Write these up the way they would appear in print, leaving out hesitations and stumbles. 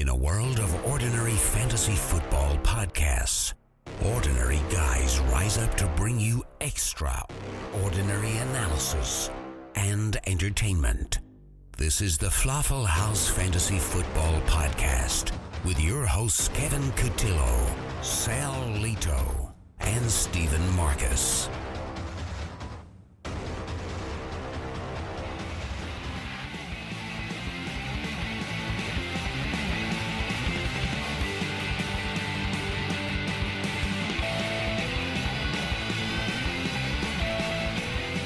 In a world of ordinary fantasy football podcasts, ordinary guys rise up to bring you extraordinary analysis and entertainment. This is the FLAFFL House Fantasy Football Podcast with your hosts Kevin Cotillo, Sal Lito, and Stephen Marcus.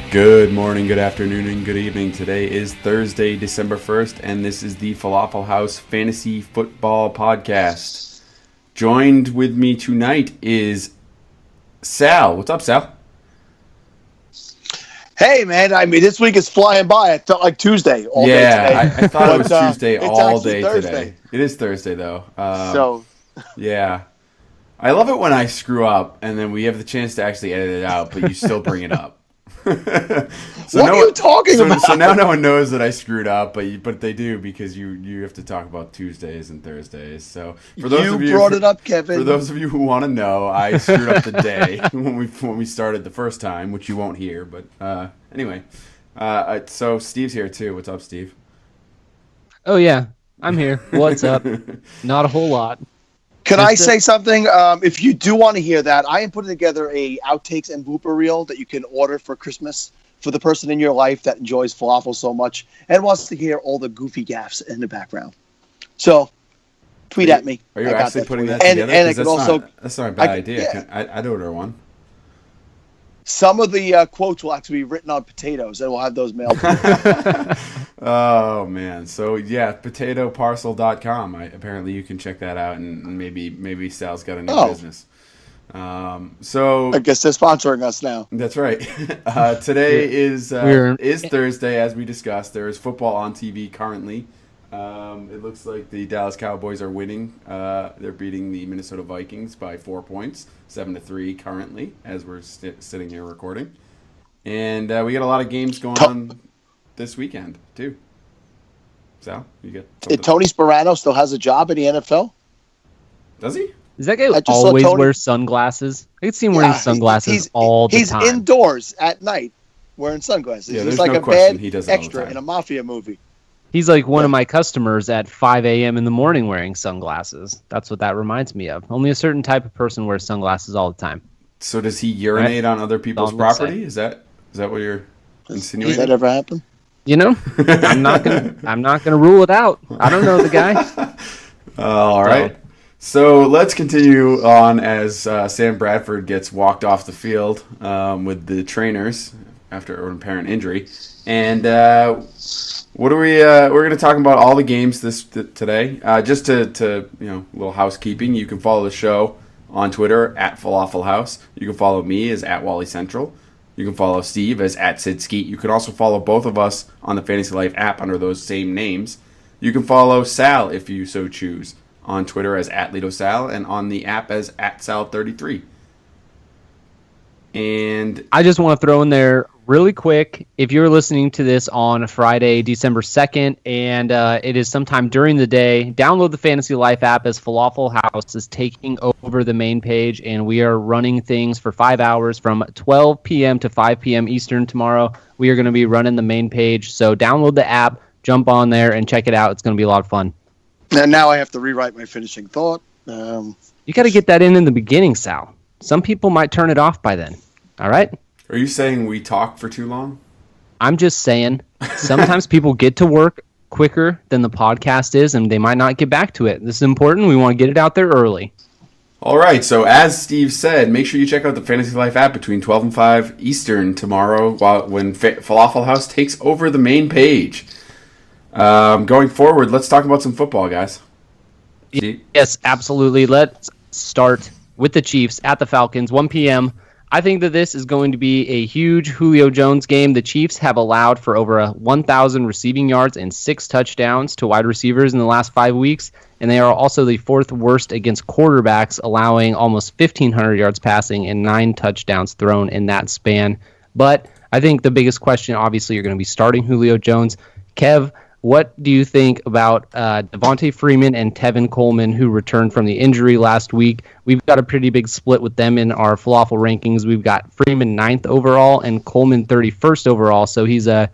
Good morning, good afternoon, and good evening. Today is Thursday, December 1st, and this is the FLAFFL House Fantasy Football Podcast. Joined with me tonight is Sal. What's up, Sal? Hey, man. I mean, this week is flying by. It felt like Tuesday all day today. I thought it was Tuesday all day Thursday. today. It is Thursday, though. Yeah. I love it when I screw up, and then we have the chance to actually edit it out, but you still bring it up. What are you talking about? So now no one knows that I screwed up, but they do because you have to talk about Tuesdays and Thursdays. So for those of you brought it up, Kevin. For those of you who want to know, I screwed up the day when we started the first time, which you won't hear. But anyway, so Steve's here too. What's up, Steve? Oh yeah, I'm here. What's up? Not a whole lot. Can I say something? If you do want to hear that, I am putting together a outtakes and blooper reel that you can order for Christmas for the person in your life that enjoys falafel so much and wants to hear all the goofy gaffes in the background. So, tweet at me. Are you actually putting that together? And I could also. That's not a bad idea. Yeah. I'd order one. Some of the quotes will actually be written on potatoes, and we'll have those mailed to you. Oh, man. So, yeah, potatoparcel.com. Apparently, you can check that out, and maybe Sal's got a new business. So I guess they're sponsoring us now. That's right. Today is Thursday, as we discussed. There is football on TV currently. It looks like the Dallas Cowboys are winning. They're beating the Minnesota Vikings by 4 points, 7-3 currently, as we're sitting here recording. And we got a lot of games going on this weekend, too. Sal, you get something? Tony Sparano still has a job in the NFL? Does he? Does that guy always wear sunglasses? I could see him wearing sunglasses all the time. He's indoors at night wearing sunglasses. Yeah, he's like a bad extra in a mafia movie. He's like one of my customers at 5 a.m. in the morning wearing sunglasses. That's what that reminds me of. Only a certain type of person wears sunglasses all the time. So does he urinate on other people's property? Is that what you're insinuating? Does that ever happen? You know, I'm not gonna rule it out. I don't know the guy. All right. So let's continue on as Sam Bradford gets walked off the field with the trainers after an apparent injury. And what are we're going to talk about all the games today. Just to a little housekeeping. You can follow the show on Twitter at Falafel House. You can follow me as at Wally Central. You can follow Steve as at Sid Skeet. You can also follow both of us on the Fantasy Life app under those same names. You can follow Sal if you so choose on Twitter as at LitoSal and on the app as at Sal33. And I just want to throw in there really quick, if you're listening to this on Friday, December 2nd, and it is sometime during the day, download the Fantasy Life app as Falafel House is taking over the main page, and we are running things for 5 hours from 12 p.m. to 5 p.m. Eastern tomorrow. We are going to be running the main page, so download the app, jump on there, and check it out. It's going to be a lot of fun. And now I have to rewrite my finishing thought. You got to get that in the beginning, Sal. Some people might turn it off by then. All right? Are you saying we talk for too long? I'm just saying sometimes people get to work quicker than the podcast is, and they might not get back to it. This is important. We want to get it out there early. All right. So as Steve said, make sure you check out the Fantasy Life app between 12 and 5 Eastern tomorrow when Falafel House takes over the main page. Going forward, let's talk about some football, guys. Yes, absolutely. Let's start with the Chiefs at the Falcons, 1 p.m. I think that this is going to be a huge Julio Jones game. The Chiefs have allowed for over 1,000 receiving yards and 6 touchdowns to wide receivers in the last 5 weeks, and they are also the 4th worst against quarterbacks, allowing almost 1,500 yards passing and 9 touchdowns thrown in that span. But I think the biggest question, obviously, you're going to be starting Julio Jones. Kev, What do you think about Devontae Freeman and Tevin Coleman, who returned from the injury last week? We've got a pretty big split with them in our FLAFFL rankings. We've got Freeman 9th overall and Coleman 31st overall, so he's a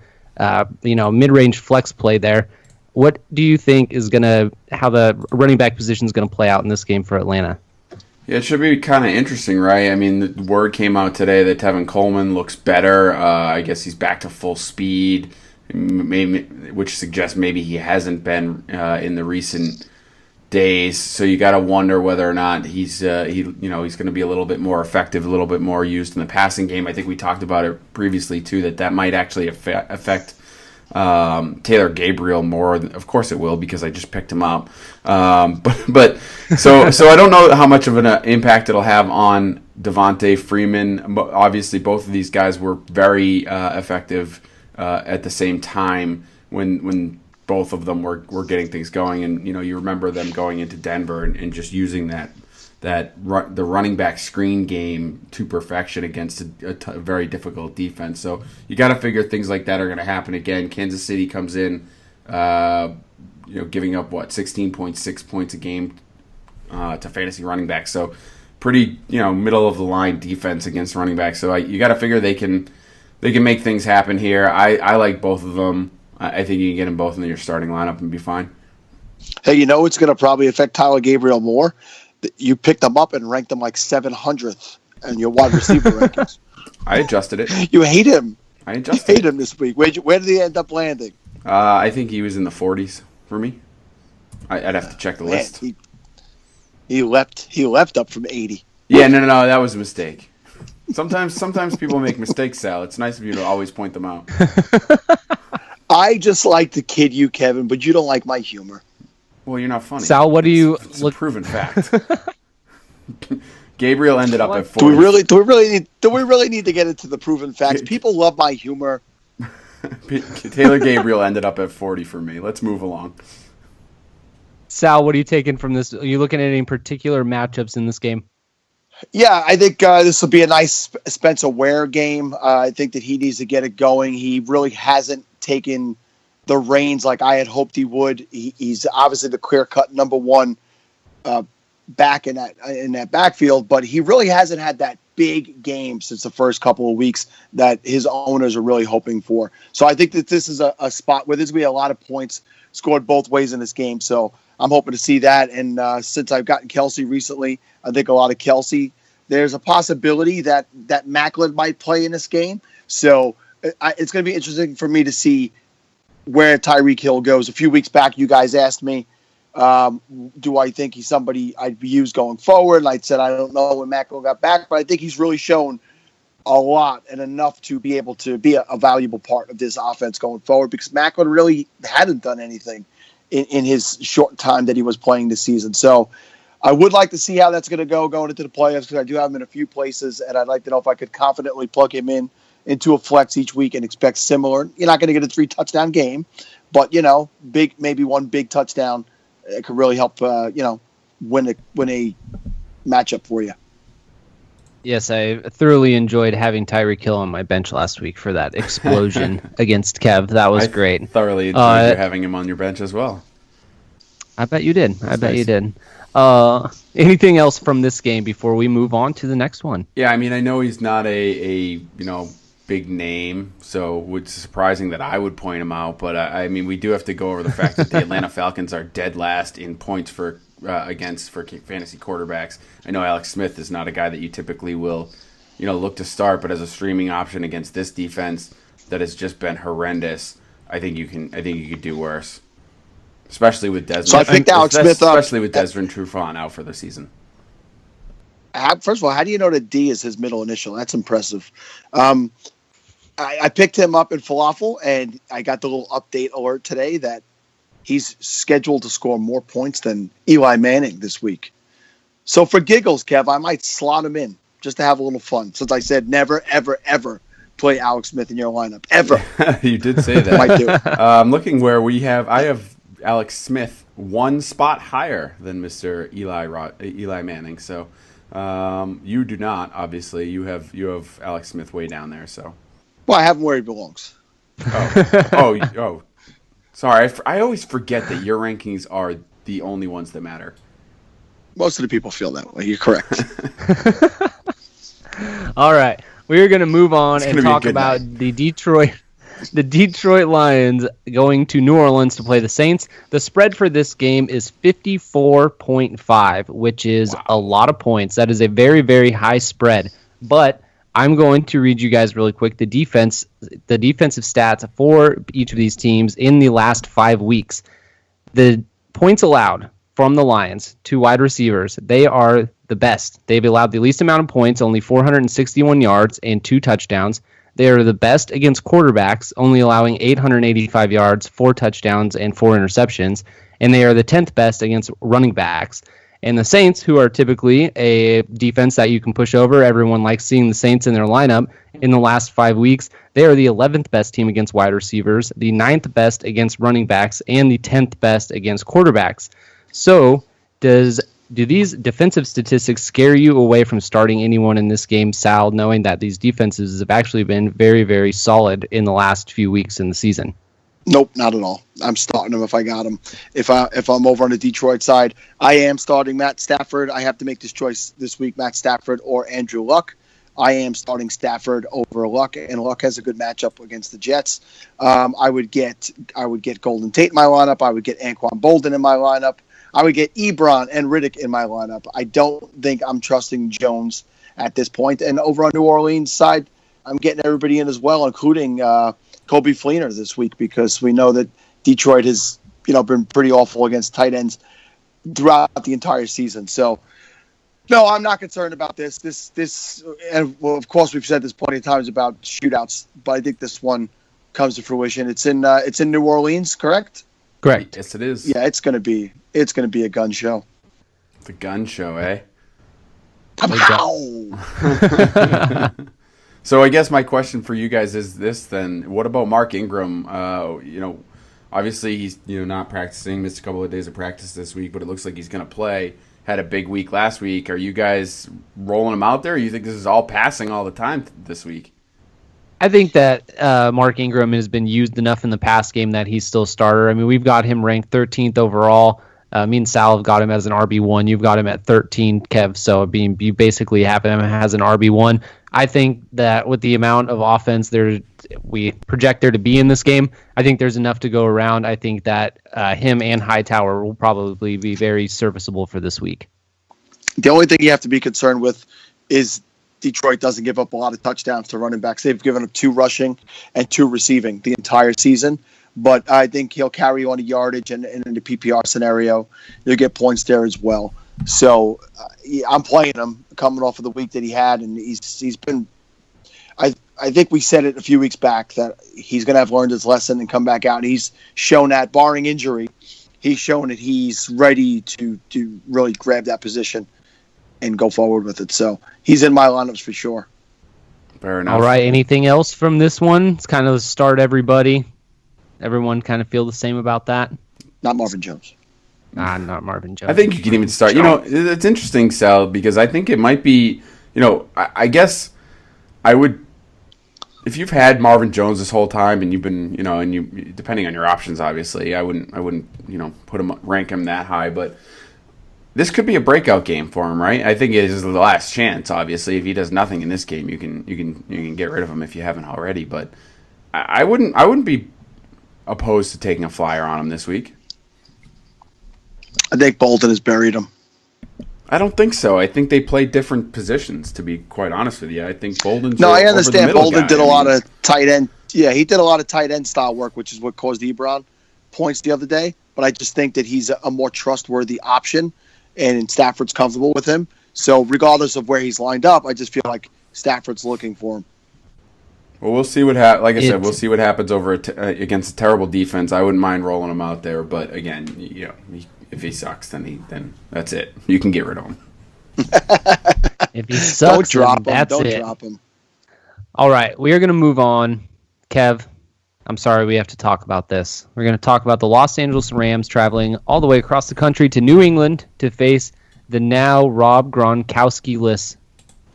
mid-range flex play there. What do you think is how the running back position is going to play out in this game for Atlanta? Yeah, it should be kind of interesting, right? I mean, the word came out today that Tevin Coleman looks better. I guess he's back to full speed, which suggests maybe he hasn't been in the recent days. So you got to wonder whether or not he's going to be a little bit more effective, a little bit more used in the passing game. I think we talked about it previously too, that might actually affect Taylor Gabriel more. Of course it will, because I just picked him up. But so I don't know how much of an impact it'll have on Devontae Freeman. Obviously, both of these guys were very effective at the same time when both of them were getting things going. And you remember them going into Denver and just using the running back screen game to perfection against a very difficult defense. So you got to figure things like that are going to happen again. Kansas City comes in, giving up 16.6 points a game to fantasy running backs. So pretty middle of the line defense against running backs. So you got to figure they can make things happen here. I like both of them. I think you can get them both in your starting lineup and be fine. Hey, it's going to probably affect Tyler Gabriel more. You picked them up and ranked them like 700th in your wide receiver rankings. I adjusted it. You hate him. I adjusted You hate him this week. Where did he end up landing? I think he was in the 40s for me. I'd have to check the list. He left up from 80. Yeah, no, that was a mistake. Sometimes people make mistakes, Sal. It's nice of you to always point them out. I just like to kid you, Kevin, but you don't like my humor. Well, you're not funny. Sal, what do you It's a proven fact. Gabriel ended up at 40. Do we really need to get into the proven facts? People love my humor. Taylor Gabriel ended up at 40 for me. Let's move along. Sal, what are you taking from this? Are you looking at any particular matchups in this game? Yeah, I think this will be a nice Spencer Ware game. I think that he needs to get it going. He really hasn't taken the reins like I had hoped he would. He's obviously the clear-cut number one back in that backfield, but he really hasn't had that big game since the first couple of weeks that his owners are really hoping for. So I think that this is a spot where there's going to be a lot of points scored both ways in this game. So I'm hoping to see that. And since I've gotten Kelsey recently, I think a lot of Kelsey. There's a possibility that Macklin might play in this game. So it's going to be interesting for me to see where Tyreek Hill goes. A few weeks back, you guys asked me, do I think he's somebody I'd use going forward? And I said, I don't know when Macklin got back, but I think he's really shown a lot and enough to be able to be a valuable part of this offense going forward, because Macklin really hadn't done anything in his short time that he was playing this season. So I would like to see how that's going to go going into the playoffs, because I do have him in a few places, and I'd like to know if I could confidently plug him into a flex each week and expect similar. You're not going to get a 3-touchdown game, but maybe one big touchdown could really help win a matchup for you. Yes, I thoroughly enjoyed having Tyreek Hill on my bench last week for that explosion against Kev. That was great. Thoroughly enjoyed having him on your bench as well. I bet you did. You did. Anything else from this game before we move on to the next one? Yeah, I mean, I know he's not a big name, so it's surprising that I would point him out. But I mean, we do have to go over the fact that the Atlanta Falcons are dead last in points for fantasy quarterbacks. I know Alex Smith is not a guy that you typically will, look to start, but as a streaming option against this defense that has just been horrendous, I think you could do worse. Especially with Desmond. So I picked Alex Smith up. Especially with Desmond Trufant out for the season. First of all, how do you know that D is his middle initial? That's impressive. I picked him up in FLAFFL, and I got the little update alert today that he's scheduled to score more points than Eli Manning this week. So for giggles, Kev, I might slot him in just to have a little fun, since I said never, ever, ever play Alex Smith in your lineup. Ever. You did say that. Might do. I'm looking where I have Alex Smith one spot higher than Mr. Eli Manning. So you do not, obviously. You have Alex Smith way down there. So. Well, I have him where he belongs. Oh. Sorry, I always forget that your rankings are the only ones that matter. Most of the people feel that way. You're correct. All right, we're going to move on and talk about the Detroit Lions going to New Orleans to play the Saints. The spread for this game is 54.5, which is a lot of points. That is a very, very high spread. But I'm going to read you guys really quick the defensive stats for each of these teams in the last 5 weeks. The points allowed from the Lions to wide receivers, they are the best. They've allowed the least amount of points, only 461 yards and 2 touchdowns. They are the best against quarterbacks, only allowing 885 yards, 4 touchdowns, and 4 interceptions. And they are the 10th best against running backs. And the Saints, who are typically a defense that you can push over, everyone likes seeing the Saints in their lineup. In the last 5 weeks, they are the 11th best team against wide receivers, the 9th best against running backs, and the 10th best against quarterbacks. So, do these defensive statistics scare you away from starting anyone in this game, Sal, knowing that these defenses have actually been very, very solid in the last few weeks in the season? Nope, not at all. I'm starting him if I got him. If I'm over on the Detroit side, I am starting Matt Stafford. I have to make this choice this week, Matt Stafford or Andrew Luck. I am starting Stafford over Luck, and Luck has a good matchup against the Jets. I would get Golden Tate in my lineup. I would get Anquan Bolden in my lineup. I would get Ebron and Riddick in my lineup. I don't think I'm trusting Jones at this point. And over on New Orleans side, I'm getting everybody in as well, including Kobe Fleener this week, because we know that Detroit has been pretty awful against tight ends throughout the entire season. So, no, I'm not concerned about this. And well, of course, we've said this plenty of times about shootouts, but I think this one comes to fruition. It's in New Orleans, correct? Correct. Yes, it is. Yeah, it's gonna be a gun show. The gun show, eh? So I guess my question for you guys is this then. What about Mark Ingram? Obviously he's not practicing, missed a couple of days of practice this week, but it looks like he's going to play. Had a big week last week. Are you guys rolling him out there, or you think this is all passing all the time this week? I think that Mark Ingram has been used enough in the past game that he's still a starter. I mean, we've got him ranked 13th overall. Me and Sal have got him as an RB1. You've got him at 13, Kev. So you basically have him as an RB1. I think that with the amount of offense we project there to be in this game, I think there's enough to go around. I think that him and Hightower will probably be very serviceable for this week. The only thing you have to be concerned with is Detroit doesn't give up a lot of touchdowns to running backs. They've given up 2 rushing and 2 receiving the entire season. But I think he'll carry on a yardage, and in the PPR scenario, you'll get points there as well. So I'm playing him coming off of the week that he had, and he's been. I think we said it a few weeks back that he's going to have learned his lesson and come back out. And he's shown that, barring injury, he's shown that he's ready to really grab that position and go forward with it. So he's in my lineups for sure. Fair enough. All right. Anything else from this one? It's kind of start everybody. Everyone kind of feel the same about that? Not Marvin Jones. Not Marvin Jones. I think you can even start. It's interesting, Sal, because I think it might be, I guess I would, if you've had Marvin Jones this whole time and you've been, and you, depending on your options, obviously, I wouldn't, rank him that high, but this could be a breakout game for him, right? I think it is the last chance, obviously. If he does nothing in this game, you can get rid of him if you haven't already, but I wouldn't be opposed to taking a flyer on him this week. I think Bolden has buried him. I don't think so. I think they play different positions, to be quite honest with you. I think Bolden's I understand Bolden did a lot of tight end. Yeah, he did a lot of tight end style work, which is what caused Ebron points the other day. But I just think that he's a more trustworthy option, and Stafford's comfortable with him. So regardless of where he's lined up, I just feel like Stafford's looking for him. Well, we'll see what like I said, we'll see what happens over against a terrible defense. I wouldn't mind rolling him out there, but again, if he sucks, then that's it. You can get rid of him. If he sucks, don't drop him. All right, we are going to move on. Kev, I'm sorry we have to talk about this. We're going to talk about the Los Angeles Rams traveling all the way across the country to New England to face the now Rob Gronkowski-less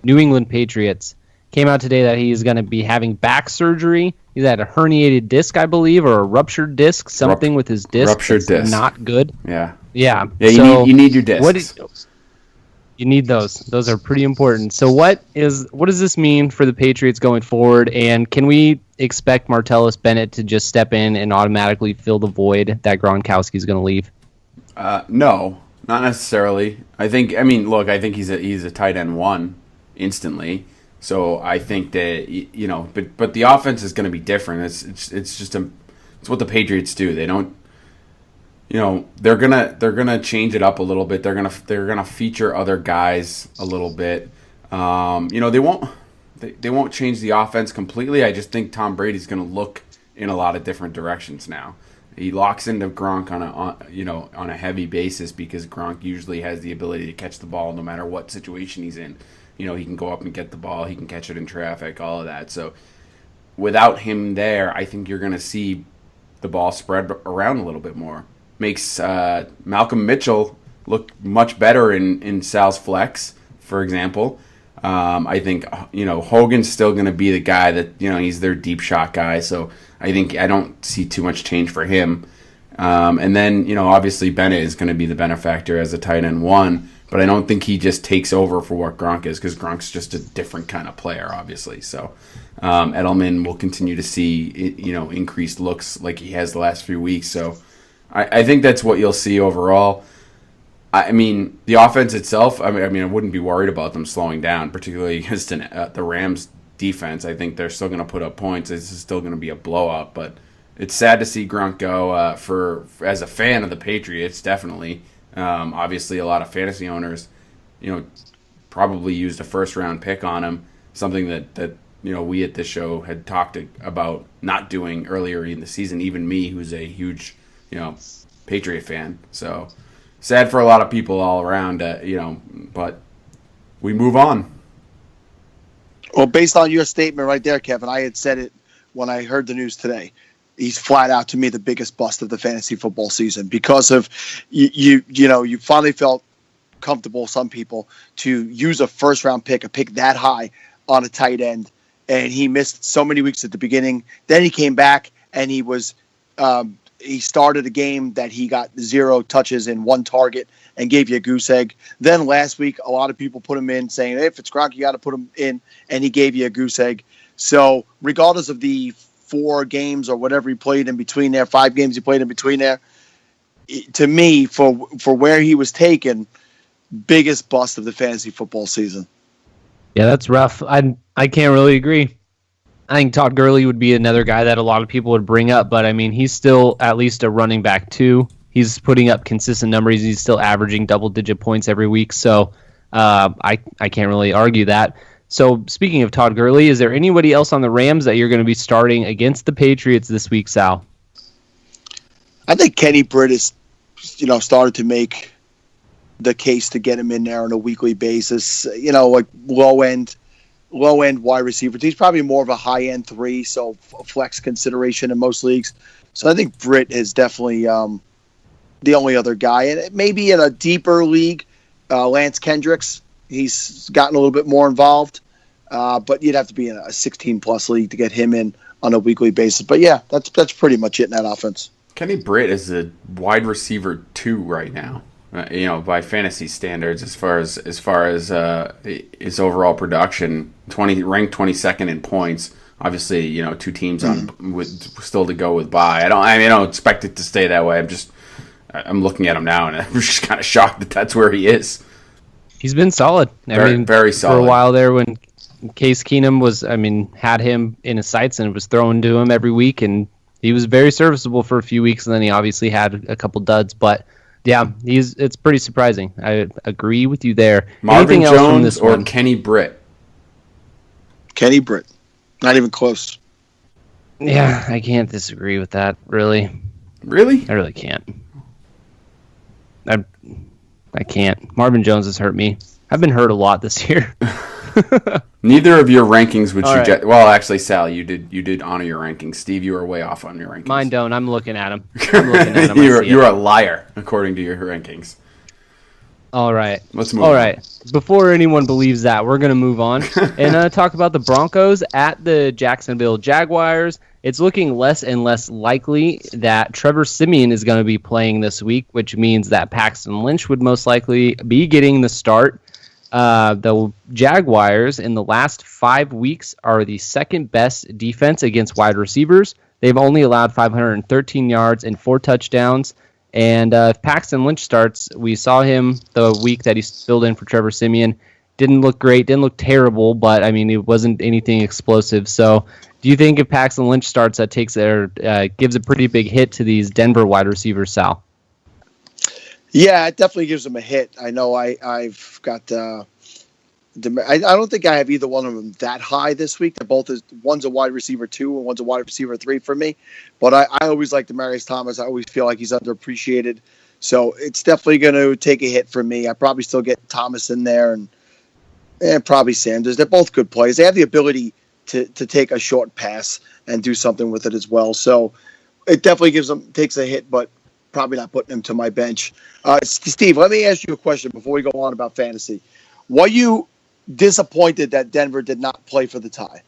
New England Patriots. Came out today that he is going to be having back surgery. He's had a herniated disc, I believe, or a ruptured disc, something with his disc. Ruptured disc. Not good. Yeah. Yeah. Yeah, you need your discs. You need those. Those are pretty important. So what does this mean for the Patriots going forward? And can we expect Martellus Bennett to just step in and automatically fill the void that Gronkowski is going to leave? No, not necessarily. I think he's a tight end one instantly. So I think that but the offense is going to be different. It's what the Patriots do. They don't. They're gonna change it up a little bit. They're gonna feature other guys a little bit. They won't change the offense completely. I just think Tom Brady's gonna look in a lot of different directions now. He locks into Gronk on a heavy basis because Gronk usually has the ability to catch the ball no matter what situation he's in. He can go up and get the ball. He can catch it in traffic, all of that. So without him there, I think you're gonna see the ball spread around a little bit more. Makes Malcolm Mitchell look much better in Sal's flex, for example. I think Hogan's still going to be the guy that he's their deep shot guy. So I don't see too much change for him. And then obviously Bennett is going to be the benefactor as a tight end one, but I don't think he just takes over for what Gronk is because Gronk's just a different kind of player, obviously. So Edelman will continue to see increased looks like he has the last few weeks. So. I think that's what you'll see overall. I mean, the offense itself, I wouldn't be worried about them slowing down, particularly against the Rams defense. I think they're still going to put up points. It's still going to be a blowout, but it's sad to see Gronk go as a fan of the Patriots, definitely. Obviously, a lot of fantasy owners, probably used a first-round pick on him, something that we at this show had talked about not doing earlier in the season, even me, who's a huge Patriot fan. So sad for a lot of people all around, but we move on. Well, based on your statement right there, Kevin, I had said it when I heard the news today. He's flat out, to me, the biggest bust of the fantasy football season because of you finally felt comfortable, some people, to use a first-round pick, a pick that high on a tight end, and he missed so many weeks at the beginning. Then he came back, and he was he started a game that he got 0 touches and 1 target and gave you a goose egg. Then last week, a lot of people put him in saying, hey, if it's Gronk, you got to put him in, and he gave you a goose egg. So regardless of the 4 games or whatever he played in between there, 5 games he played in between there, to me, for where he was taken, biggest bust of the fantasy football season. Yeah, that's rough. I can't really agree. I think Todd Gurley would be another guy that a lot of people would bring up, but he's still at least a running back 2. He's putting up consistent numbers. He's still averaging double-digit points every week, so I can't really argue that. So speaking of Todd Gurley, is there anybody else on the Rams that you're going to be starting against the Patriots this week, Sal? I think Kenny Britt has, started to make the case to get him in there on a weekly basis. Like low end wide receiver. He's probably more of a high end 3, so flex consideration in most leagues. So I think Britt is definitely the only other guy, and maybe in a deeper league, Lance Kendricks. He's gotten a little bit more involved, but you'd have to be in a 16-plus league to get him in on a weekly basis. But yeah, that's pretty much it in that offense. Kenny Britt is a wide receiver 2 right now, by fantasy standards as far as his overall production. Ranked 22nd in points. Obviously, 2 teams on with still to go with bye. I don't expect it to stay that way. I'm looking at him now, and I'm just kind of shocked that that's where he is. He's been solid. Very solid. For a while there when Case Keenum had him in his sights and was throwing to him every week, and he was very serviceable for a few weeks, and then he obviously had a couple duds. But, yeah, it's pretty surprising. I agree with you there. Marvin Jones or Kenny Britt? Kenny Britt. Not even close. Yeah, I can't disagree with that, really. Really? I really can't. I can't. Marvin Jones has hurt me. I've been hurt a lot this year. Neither of your rankings would suggest. Right. Well, actually, Sal, you did honor your rankings. Steve, you were way off on your rankings. Mine don't. I'm looking at them. You're a liar, according to your rankings. All right. Let's move on. Before anyone believes that, we're going to move on and talk about the Broncos at the Jacksonville Jaguars. It's looking less and less likely that Trevor Siemian is going to be playing this week, which means that Paxton Lynch would most likely be getting the start. The Jaguars in the last 5 weeks are the second best defense against wide receivers. They've only allowed 513 yards and 4 touchdowns. And if Paxton Lynch starts, we saw him the week that he filled in for Trevor Siemian. Didn't look great, didn't look terrible, but I mean, it wasn't anything explosive. So, do you think if Paxton Lynch starts, that gives a pretty big hit to these Denver wide receivers, Sal? Yeah, it definitely gives them a hit. I know I've got. I don't think I have either one of them that high this week. They're both one's a wide receiver 2 and one's a wide receiver 3 for me. But I always like Demaryius Thomas. I always feel like he's underappreciated. So it's definitely going to take a hit for me. I probably still get Thomas in there and probably Sanders. They're both good players. They have the ability to take a short pass and do something with it as well. So it definitely takes a hit, but probably not putting him to my bench. Steve, let me ask you a question before we go on about fantasy. Were you disappointed that Denver did not play for the tie?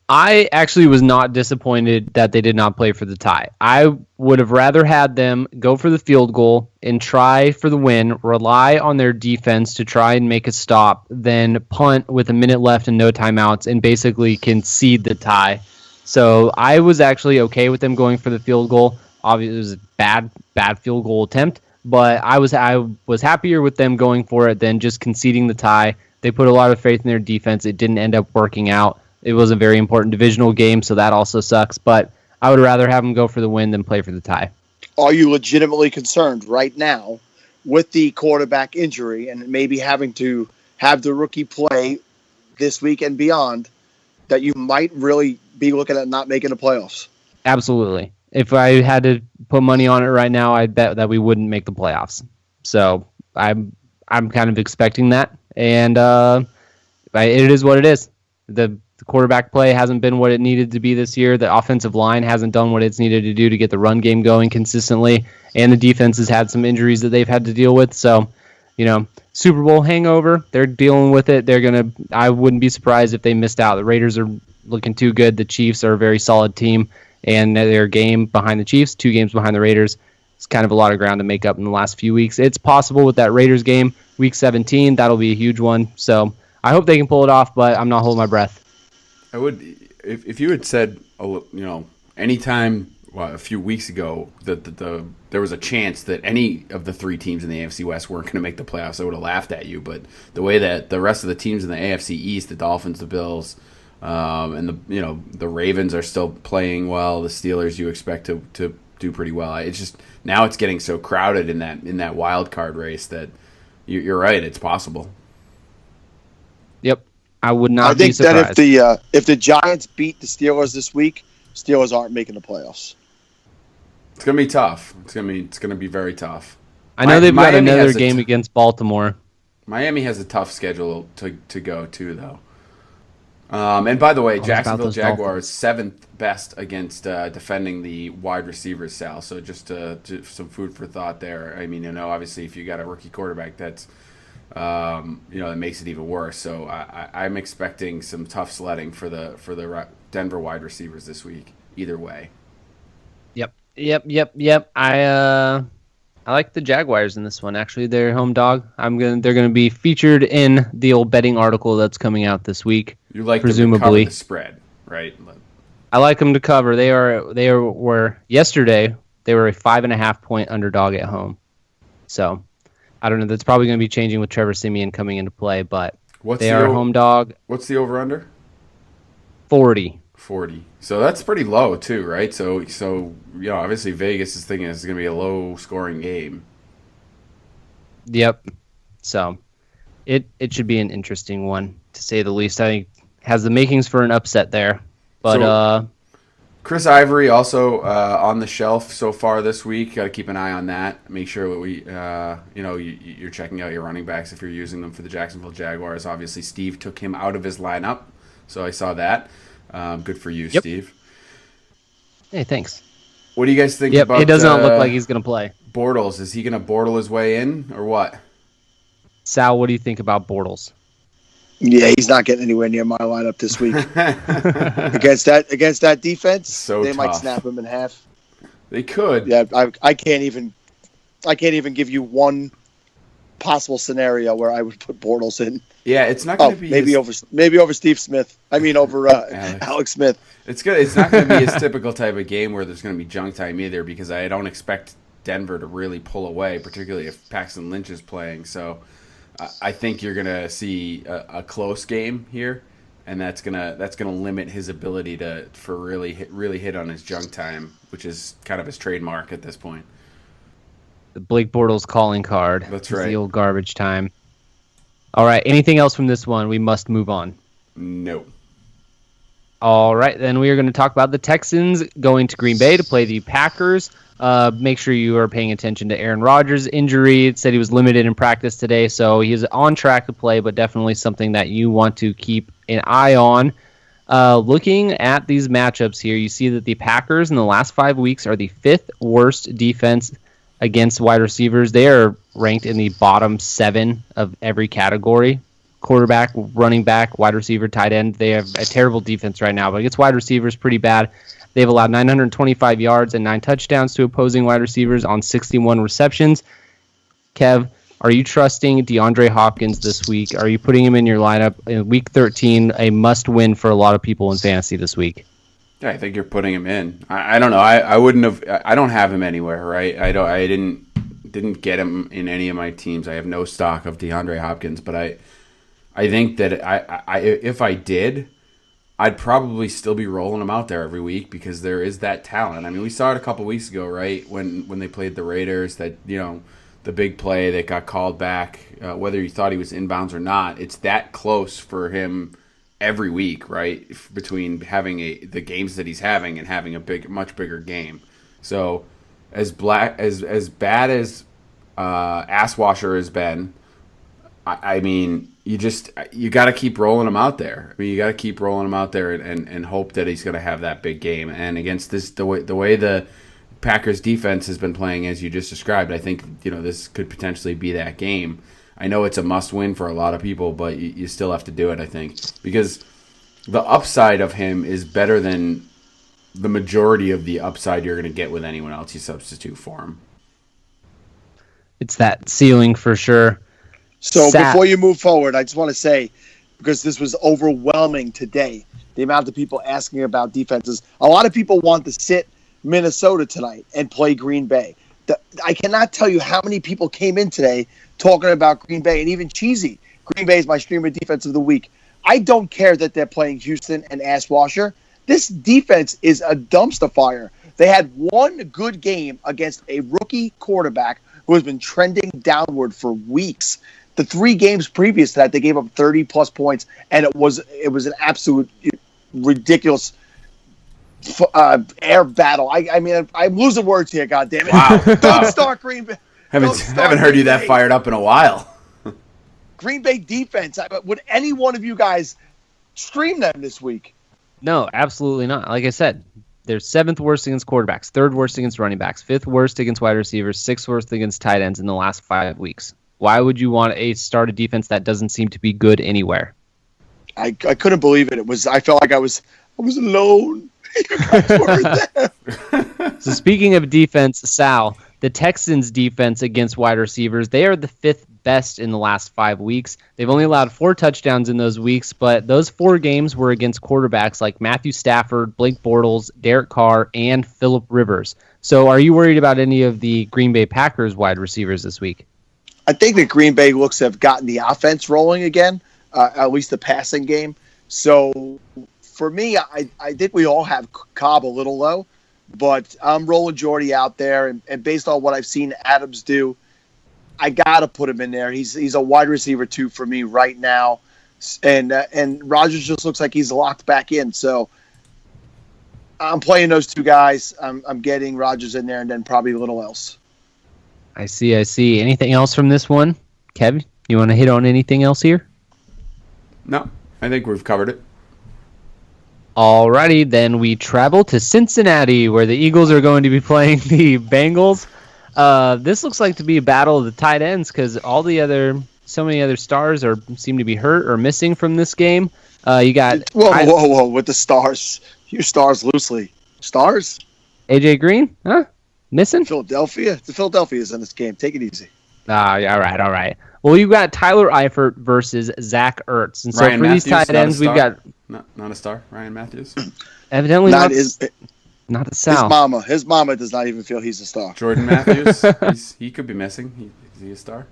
I actually was not disappointed that they did not play for the tie. I would have rather had them go for the field goal and try for the win, rely on their defense to try and make a stop, than punt with a minute left and no timeouts and basically concede the tie. So I was actually okay with them going for the field goal. Obviously, it was a bad field goal attempt, but I was happier with them going for it than just conceding the tie. They put a lot of faith in their defense. It didn't end up working out. It was a very important divisional game, so that also sucks. But I would rather have them go for the win than play for the tie. Are you legitimately concerned right now with the quarterback injury and maybe having to have the rookie play this week and beyond, that you might really be looking at not making the playoffs? Absolutely. If I had to put money on it right now, I'd bet that we wouldn't make the playoffs. So I'm kind of expecting that. And it is what it is. The quarterback play hasn't been what it needed to be this year. The offensive line hasn't done what it's needed to do to get the run game going consistently. And the defense has had some injuries that they've had to deal with. So, Super Bowl hangover, they're dealing with it. I wouldn't be surprised if they missed out. The Raiders are looking too good. The Chiefs are a very solid team. And their game behind the Chiefs, 2 games behind the Raiders, it's kind of a lot of ground to make up in the last few weeks. It's possible with that Raiders game, Week 17, that'll be a huge one. So I hope they can pull it off, but I'm not holding my breath. I would, if you had said, anytime a few weeks ago that there was a chance that any of the 3 teams in the AFC West weren't going to make the playoffs, I would have laughed at you. But the way that the rest of the teams in the AFC East, the Dolphins, the Bills, and the Ravens are still playing well. The Steelers you expect to do pretty well. It's just now it's getting so crowded in that wild card race that you're right. It's possible. Yep, I would not be surprised. I think that if the Giants beat the Steelers this week, Steelers aren't making the playoffs. It's gonna be tough. It's gonna be very tough. I know they've got another game against Baltimore. Miami has a tough schedule to go to though. And by the way, Jacksonville Jaguars 7th best against defending the wide receivers, Sal. So just some food for thought there. I mean, obviously if you got a rookie quarterback, that's that makes it even worse. So I'm expecting some tough sledding for the Denver wide receivers this week. Either way. Yep. I like the Jaguars in this one. Actually, they're home dog. They're gonna be featured in the old betting article that's coming out this week. You like presumably them to cover the spread, right? I like them to cover. They were yesterday. They were a 5.5 point underdog at home. So I don't know. That's probably going to be changing with Trevor Siemian coming into play, but they are a home dog. What's the over under? 40. So that's pretty low too, right? So obviously Vegas is thinking it's going to be a low scoring game. Yep. So it should be an interesting one to say the least. I think has the makings for an upset there. But Chris Ivory also on the shelf so far this week. Got to keep an eye on that. Make sure that you're checking out your running backs if you're using them for the Jacksonville Jaguars. Obviously Steve took him out of his lineup, so I saw that. Good for you, yep. Steve. Hey, thanks. What do you guys think about? It does not look like he's going to play. Bortles, is he going to Bortle his way in or what? Sal, what do you think about Bortles? Yeah, he's not getting anywhere near my lineup this week. against that defense, they tough. might snap him in half. They could. Yeah, I can't even give you one possible scenario where I would put Bortles in. Yeah, it's not going to be maybe over Steve Smith. I mean over Alex Smith. It's not going to be his typical type of game where there's going to be junk time either, because I don't expect Denver to really pull away, particularly if Paxton Lynch is playing. So I think you're going to see a close game here, and that's gonna limit his ability to really hit on his junk time, which is kind of his trademark at this point. The Blake Bortles calling card. That's right. The old garbage time. All right. Anything else from this one? We must move on. No. All right. Then we are going to talk about the Texans going to Green Bay to play the Packers. Make sure you are paying attention to Aaron Rodgers' injury. It said he was limited in practice today, so he is on track to play, but definitely something that you want to keep an eye on. Looking at these matchups here, you see that the Packers in the last 5 weeks are the 5th worst defense against wide receivers. They are ranked in the bottom 7 of every category. Quarterback, running back, wide receiver, tight end. They have a terrible defense right now, but against wide receivers, pretty bad. They've allowed 925 yards and 9 touchdowns to opposing wide receivers on 61 receptions. Kev, are you trusting DeAndre Hopkins this week? Are you putting him in your lineup in Week 13, a must-win for a lot of people in fantasy this week? Yeah, I think you're putting him in. I don't know. I wouldn't have. I don't have him anywhere, right? I didn't get him in any of my teams. I have no stock of DeAndre Hopkins, but I think that if I did, I'd probably still be rolling him out there every week because there is that talent. I mean, we saw it a couple weeks ago, right? When they played the Raiders, that the big play that got called back, whether you thought he was inbounds or not, it's that close for him every week, right? Between having the games that he's having and having a much bigger game. So as bad as Asswasher has been, I mean, you got to keep rolling him out there. I mean, you got to keep rolling him out there and hope that he's going to have that big game. And against the way the Packers defense has been playing, as you just described, I think this could potentially be that game. I know it's a must-win for a lot of people, but you still have to do it, I think, because the upside of him is better than the majority of the upside you're going to get with anyone else you substitute for him. It's that ceiling for sure. So before you move forward, I just want to say, because this was overwhelming today, the amount of people asking about defenses, a lot of people want to sit Minnesota tonight and play Green Bay. I cannot tell you how many people came in today talking about Green Bay, and even Cheesy. Green Bay is my streamer defense of the week. I don't care that they're playing Houston and Asswasher. This defense is a dumpster fire. They had one good game against a rookie quarterback who has been trending downward for weeks. The 3 games previous to that, they gave up 30-plus points, and it was an absolute ridiculous air battle. I mean, I'm losing words here, goddammit. Wow. Don't start Green Bay. Haven't heard you that fired up in a while. Green Bay defense. Would any one of you guys stream them this week? No, absolutely not. Like I said, they're 7th worst against quarterbacks, 3rd worst against running backs, 5th worst against wide receivers, 6th worst against tight ends in the last 5 weeks. Why would you want to start a defense that doesn't seem to be good anywhere? I couldn't believe it. I felt like I was alone. You guys were there. So speaking of defense, Sal, the Texans' defense against wide receivers, they are the 5th best in the last 5 weeks. They've only allowed 4 touchdowns in those weeks, but those 4 games were against quarterbacks like Matthew Stafford, Blake Bortles, Derek Carr, and Phillip Rivers. So are you worried about any of the Green Bay Packers wide receivers this week? I think that Green Bay looks to have gotten the offense rolling again, at least the passing game. So for me, I think we all have Cobb a little low, but I'm rolling Jordy out there, and based on what I've seen Adams do, I got to put him in there. He's a wide receiver 2 for me right now, and Rodgers just looks like he's locked back in. So I'm playing those 2 guys. I'm getting Rodgers in there, and then probably a little else. I see. Anything else from this one? Kevin, you want to hit on anything else here? No, I think we've covered it. Alrighty, then we travel to Cincinnati, where the Eagles are going to be playing the Bengals. This looks like to be a battle of the tight ends because all the other so many other stars seem to be hurt or missing from this game. You got whoa with the stars. You stars loosely. Stars? AJ Green? Huh? Missing? Philadelphia? The Philadelphia's in this game. Take it easy. All right. Well, you got Tyler Eifert versus Zach Ertz. And so Ryan for Matthews, these tight ends, we've got... Not a star, Ryan Matthews? Evidently not a Sal. His mama does not even feel he's a star. Jordan Matthews, he could be missing. Is he a star?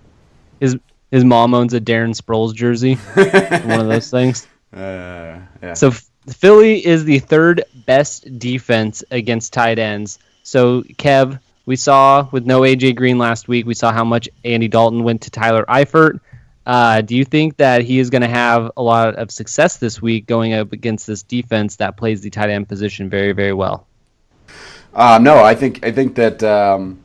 His mom owns a Darren Sproles jersey. One of those things. Yeah. So Philly is the third best defense against tight ends. So, Kev, we saw with no A.J. Green last week, we saw how much Andy Dalton went to Tyler Eifert. Do you think that he is going to have a lot of success this week going up against this defense that plays the tight end position very, very well? No, I think that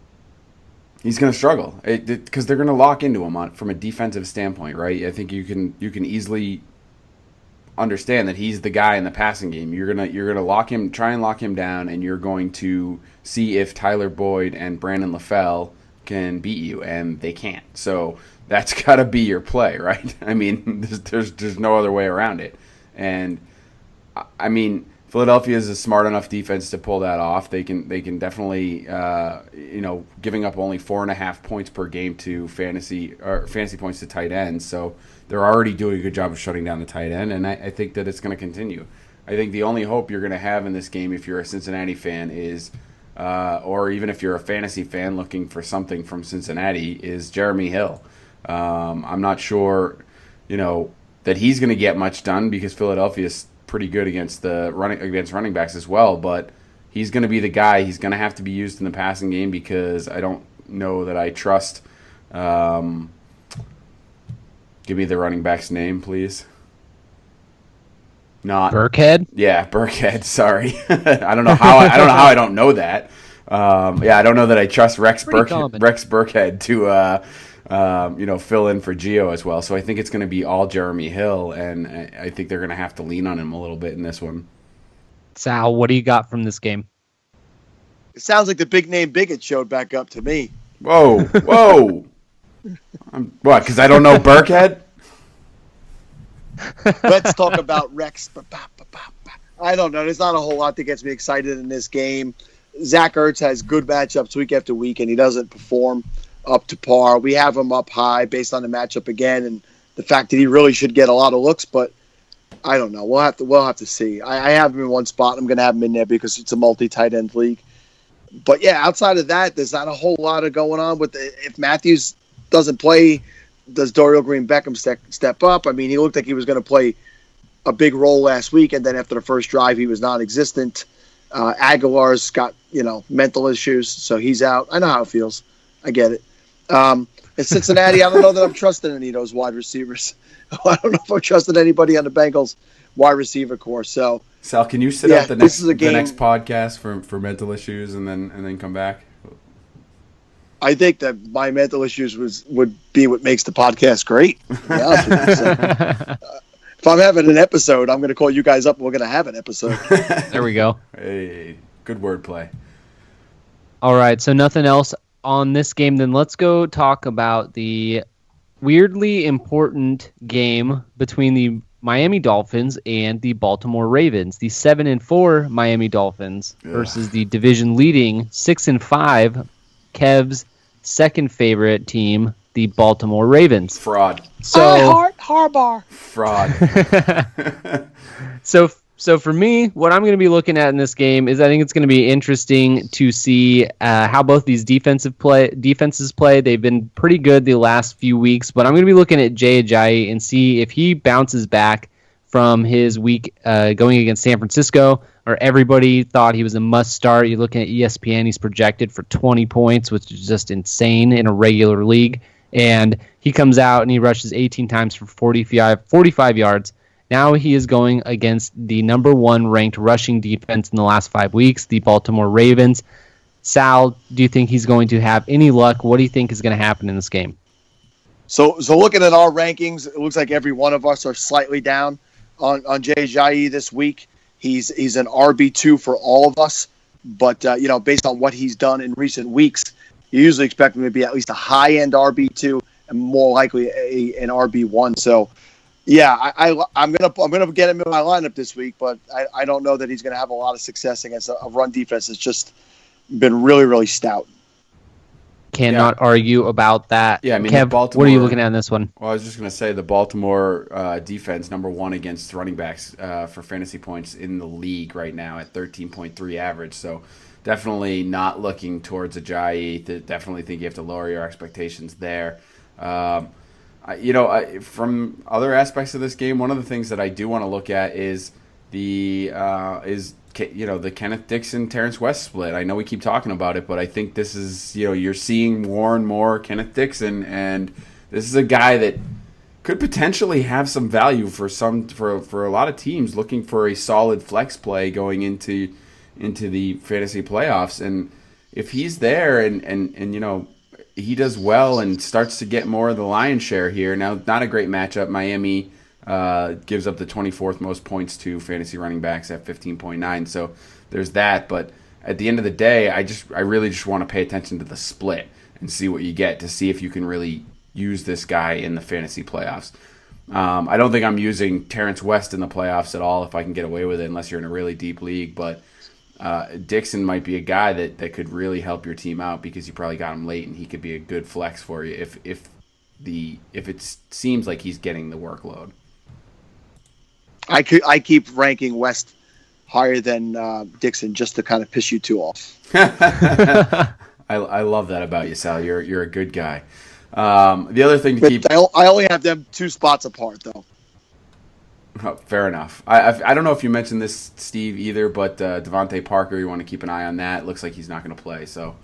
he's going to struggle because they're going to lock into him from a defensive standpoint, right? I think you can easily understand that he's the guy in the passing game. You're gonna try and lock him down, and you're going to see if Tyler Boyd and Brandon LaFell can beat you, and they can't. So that's got to be your play, right? I mean, there's no other way around it. And I mean, Philadelphia is a smart enough defense to pull that off. They can definitely, giving up only 4.5 points per game to fantasy points to tight ends. So they're already doing a good job of shutting down the tight end, and I think that it's going to continue. I think the only hope you're going to have in this game, if you're a Cincinnati fan, is, or even if you're a fantasy fan looking for something from Cincinnati, is Jeremy Hill. I'm not sure, that he's going to get much done because Philadelphia is pretty good against running backs as well, but he's going to be the guy. He's going to have to be used in the passing game because I don't know that I trust. Give me the running back's name, please. Not Burkhead. Yeah, Burkhead. Sorry, I don't know how I don't know that. I don't know that I trust Rex Burkhead to fill in for Gio as well. So I think it's going to be all Jeremy Hill, and I think they're going to have to lean on him a little bit in this one. Sal, what do you got from this game? It sounds like the big name bigot showed back up to me. Whoa. What? Because I don't know Burkhead? Let's talk about Rex. I don't know. There's not a whole lot that gets me excited in this game. Zach Ertz has good matchups week after week, and he doesn't perform up to par. We have him up high based on the matchup again, and the fact that he really should get a lot of looks, but I don't know. We'll have to see. I have him in one spot. I'm going to have him in there because it's a multi-tight end league. But yeah, outside of that, there's not a whole lot of going on with if Matthews doesn't play, does Dorial Green-Beckham step up? I mean, he looked like he was going to play a big role last week, and then after the first drive, he was non-existent. Aguilar's got, mental issues, so he's out. I know how it feels. I get it. In Cincinnati, I don't know that I'm trusting any of those wide receivers. I don't know if I'm trusting anybody on the Bengals wide receiver core. So, Sal, can you sit out the next podcast for mental issues and then come back? I think that my mental issues would be what makes the podcast great. To be honest with you. So, if I'm having an episode, I'm going to call you guys up and we're going to have an episode. There we go. Hey, good wordplay. All right, so nothing else on this game. Then let's go talk about the weirdly important game between the Miami Dolphins and the Baltimore Ravens. The 7-4 Miami Dolphins versus the division-leading 6-5 Kev's second favorite team, the Baltimore Ravens. Fraud. So I heart Harbaugh. Fraud. So for me, what I'm going to be looking at in this game is I think it's going to be interesting to see how both these defenses play. They've been pretty good the last few weeks, but I'm going to be looking at Jay Ajayi and see if he bounces back from his week going against San Francisco, or everybody thought he was a must start. You're looking at ESPN, he's projected for 20 points, which is just insane in a regular league. And he comes out and he rushes 18 times for 45 yards. Now he is going against the number one ranked rushing defense in the last 5 weeks, the Baltimore Ravens. Sal, do you think he's going to have any luck? What do you think is going to happen in this game? So looking at our rankings, it looks like every one of us are slightly down on Jay Ajayi this week. He's an RB2 for all of us, but based on what he's done in recent weeks, you usually expect him to be at least a high-end RB2, and more likely an RB1. So, yeah, I'm gonna get him in my lineup this week, but I don't know that he's gonna have a lot of success against a run defense that's just been really, really stout. Cannot argue about that. Yeah, I mean, Kev, Baltimore, what are you looking at in this one? Well, I was just going to say the Baltimore defense, number one against running backs for fantasy points in the league right now at 13.3 average. So definitely not looking towards Ajayi. Definitely think you have to lower your expectations there. From other aspects of this game, one of the things that I do want to look at is the Kenneth Dixon, Terrence West split. I know we keep talking about it, but I think this is, you're seeing more and more Kenneth Dixon, and this is a guy that could potentially have some value for a lot of teams looking for a solid flex play going into the fantasy playoffs. And if he's there and he does well and starts to get more of the lion's share here. Now, not a great matchup. Miami gives up the 24th most points to fantasy running backs at 15.9. So there's that. But at the end of the day, I really just want to pay attention to the split and see what you get to see if you can really use this guy in the fantasy playoffs. I don't think I'm using Terrence West in the playoffs at all if I can get away with it, unless you're in a really deep league. But Dixon might be a guy that could really help your team out because you probably got him late, and he could be a good flex for you if it seems like he's getting the workload. I keep ranking West higher than Dixon just to kind of piss you two off. I love that about you, Sal. You're a good guy. The other thing to keep... I only have them 2 spots apart, though. Oh, fair enough. I don't know if you mentioned this, Steve, either, but Devontae Parker, you want to keep an eye on that. It looks like he's not going to play, so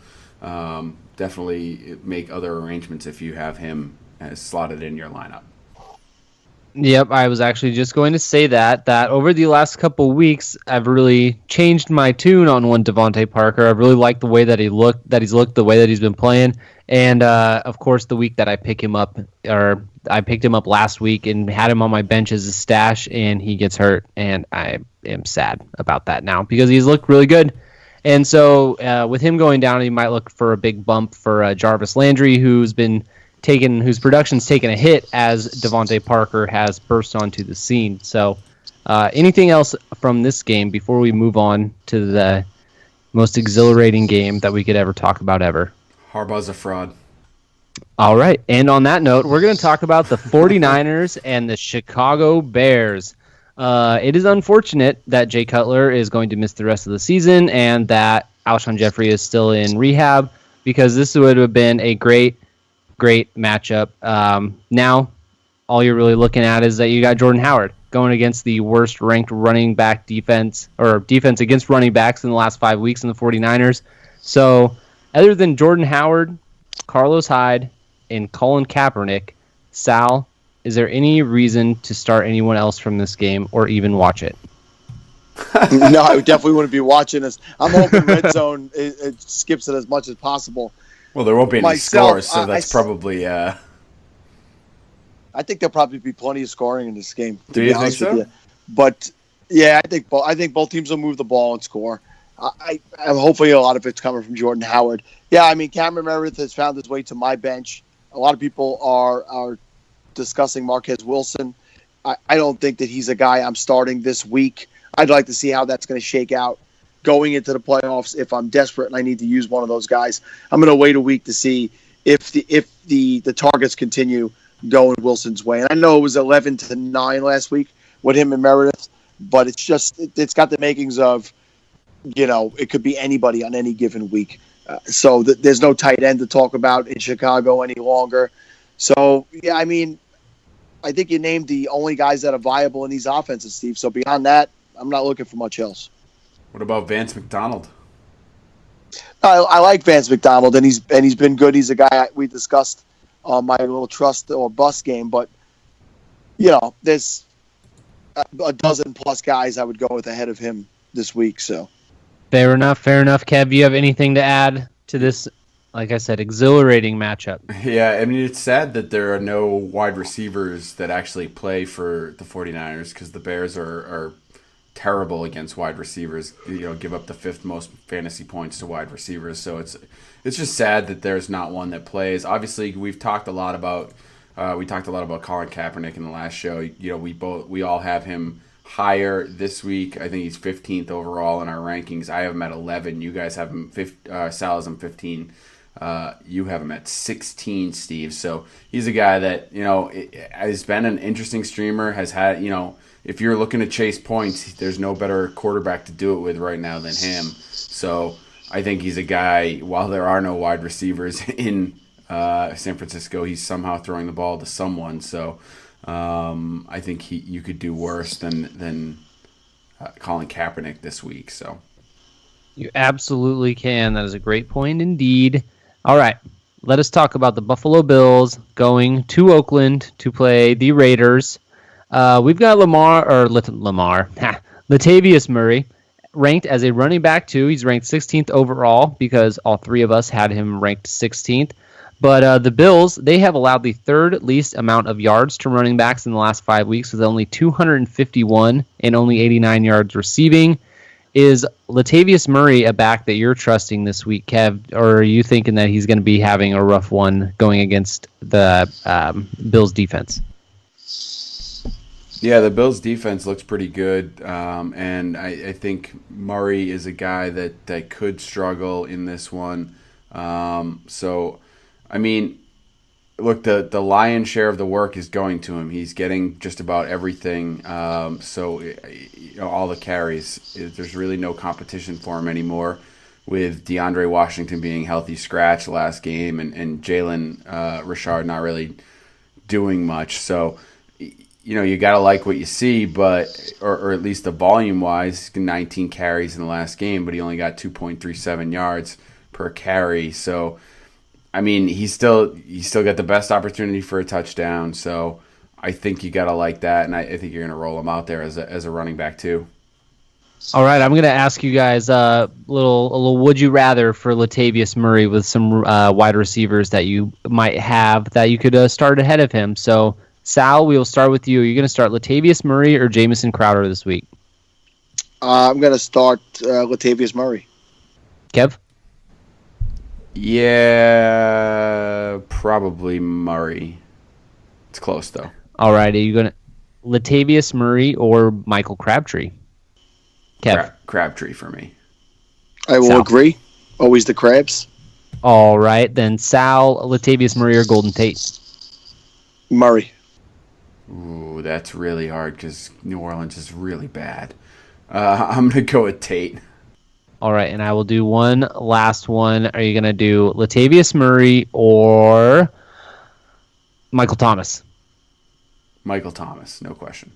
definitely make other arrangements if you have him as slotted in your lineup. Yep, I was actually just going to say that over the last couple weeks, I've really changed my tune on one Devontae Parker. I've really liked the way that he's looked, the way that he's been playing. And, of course, the week that I picked him up last week and had him on my bench as a stash, and he gets hurt. And I am sad about that now because he's looked really good. And so with him going down, you might look for a big bump for Jarvis Landry, whose production's taken a hit as Devontae Parker has burst onto the scene. So anything else from this game before we move on to the most exhilarating game that we could ever talk about ever? Harbaugh's a fraud. All right. And on that note, we're going to talk about the 49ers and the Chicago Bears. It is unfortunate that Jay Cutler is going to miss the rest of the season and that Alshon Jeffrey is still in rehab, because this would have been a great matchup. Now, all you're really looking at is that you got Jordan Howard going against the worst ranked running back defense against running backs in the last 5 weeks in the 49ers. So, other than Jordan Howard, Carlos Hyde, and Colin Kaepernick, Sal, is there any reason to start anyone else from this game or even watch it? No, I definitely wouldn't be watching this. I'm hoping Red Zone it skips it as much as possible. Well, there won't be any scores, so that's probably... I think there'll probably be plenty of scoring in this game. Do you think so? But, yeah, I think both teams will move the ball and score. Hopefully a lot of it's coming from Jordan Howard. Yeah, I mean, Cameron Meredith has found his way to my bench. A lot of people are discussing Marquez Wilson. I don't think that he's a guy I'm starting this week. I'd like to see how that's going to shake out going into the playoffs. If I'm desperate and I need to use one of those guys, I'm going to wait a week to see if the targets continue going Wilson's way. And I know it was 11-9 last week with him and Meredith, but it's got the makings of, it could be anybody on any given week. So there's no tight end to talk about in Chicago any longer. So, yeah, I mean, I think you named the only guys that are viable in these offenses, Steve. So beyond that, I'm not looking for much else. What about Vance McDonald? I like Vance McDonald, and he's been good. He's a guy we discussed on my little trust or bust game. But, there's a dozen plus guys I would go with ahead of him this week. So. Fair enough. Kev, do you have anything to add to this, like I said, exhilarating matchup? Yeah, I mean, it's sad that there are no wide receivers that actually play for the 49ers because the Bears are terrible against wide receivers. Give up the 5th most fantasy points to wide receivers. So it's just sad that there's not one that plays. Obviously, we've talked a lot about Colin Kaepernick in the last show. We all have him higher this week. I think he's 15th overall in our rankings. I have him at 11. You guys have him Sal has him 15. You have him at 16, Steve. So he's a guy that has been an interesting streamer. Has had if you're looking to chase points, there's no better quarterback to do it with right now than him. So I think he's a guy. While there are no wide receivers in San Francisco, he's somehow throwing the ball to someone. So I think you could do worse than Colin Kaepernick this week. So you absolutely can. That is a great point indeed. All right, let us talk about the Buffalo Bills going to Oakland to play the Raiders. We've got Latavius Murray ranked as a running back too. He's ranked 16th overall because all 3 of us had him ranked 16th. But the Bills, they have allowed the 3rd least amount of yards to running backs in the last 5 weeks with only 251 and only 89 yards receiving. Is Latavius Murray a back that you're trusting this week, Kev, or are you thinking that he's going to be having a rough one going against the Bills defense? Yeah, the Bills defense looks pretty good, and I think Murray is a guy that could struggle in this one. So, I mean, look, the lion's share of the work is going to him. He's getting just about everything. So, all the carries. There's really no competition for him anymore. With DeAndre Washington being healthy scratch last game, and Jalen Richard not really doing much. So, you got to like what you see, but or at least the volume wise, 19 carries in the last game, but he only got 2.37 yards per carry. So, I mean, he's still got the best opportunity for a touchdown. So, I think you got to like that, and I think you're going to roll him out there as a running back too. All right, I'm going to ask you guys a little would you rather for Latavius Murray with some wide receivers that you might have that you could start ahead of him. So, Sal, we will start with you. Are you going to start Latavius Murray or Jamison Crowder this week? I'm going to start Latavius Murray. Kev? Yeah, probably Murray. It's close, though. All right, are you going to Latavius Murray or Michael Crabtree? Kev? Crabtree for me. I will agree. Always the Crabs. All right, then Sal, Latavius Murray or Golden Tate? Murray. Ooh, that's really hard because New Orleans is really bad. I'm going to go with Tate. All right, and I will do one last one. Are you going to do Latavius Murray or Michael Thomas? Michael Thomas, no question.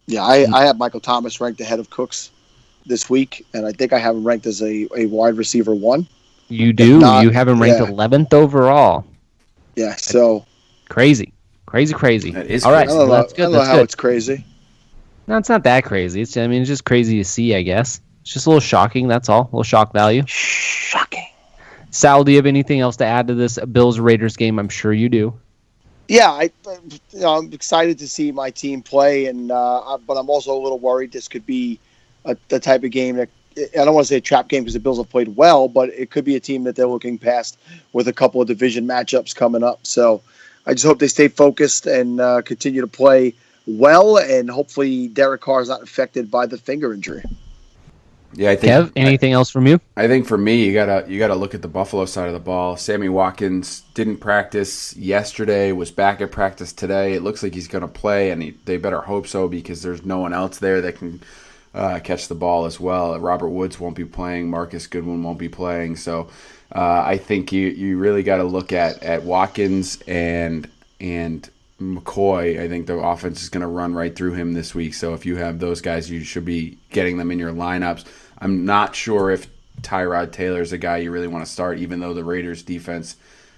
Yeah, I have Michael Thomas ranked ahead of Cooks this week, and I think I have him ranked as a wide receiver 1. You do? You have him ranked 11th overall. Yeah, so... Crazy. That is all crazy. Right, so that's good. I don't know how it's crazy. No, it's not that crazy. It's just crazy to see, I guess. It's just a little shocking, that's all. A little shock value. Shocking. Sal, do you have anything else to add to this Bills-Raiders game? I'm sure you do. Yeah, I'm excited to see my team play, but I'm also a little worried this could be the type of game that, I don't want to say a trap game because the Bills have played well, but it could be a team that they're looking past with a couple of division matchups coming up. So I just hope they stay focused and continue to play well, and hopefully Derek Carr is not affected by the finger injury. Yeah, I think. Kev, anything else from you? I think for me, you gotta look at the Buffalo side of the ball. Sammy Watkins didn't practice yesterday, was back at practice today. It looks like he's going to play, and they better hope so because there's no one else there that can catch the ball as well. Robert Woods won't be playing. Marcus Goodwin won't be playing. So I think you really got to look at Watkins and McCoy. I think the offense is going to run right through him this week. So if you have those guys, you should be getting them in your lineups. I'm not sure if Tyrod Taylor is a guy you really want to start, even though the Raiders defense,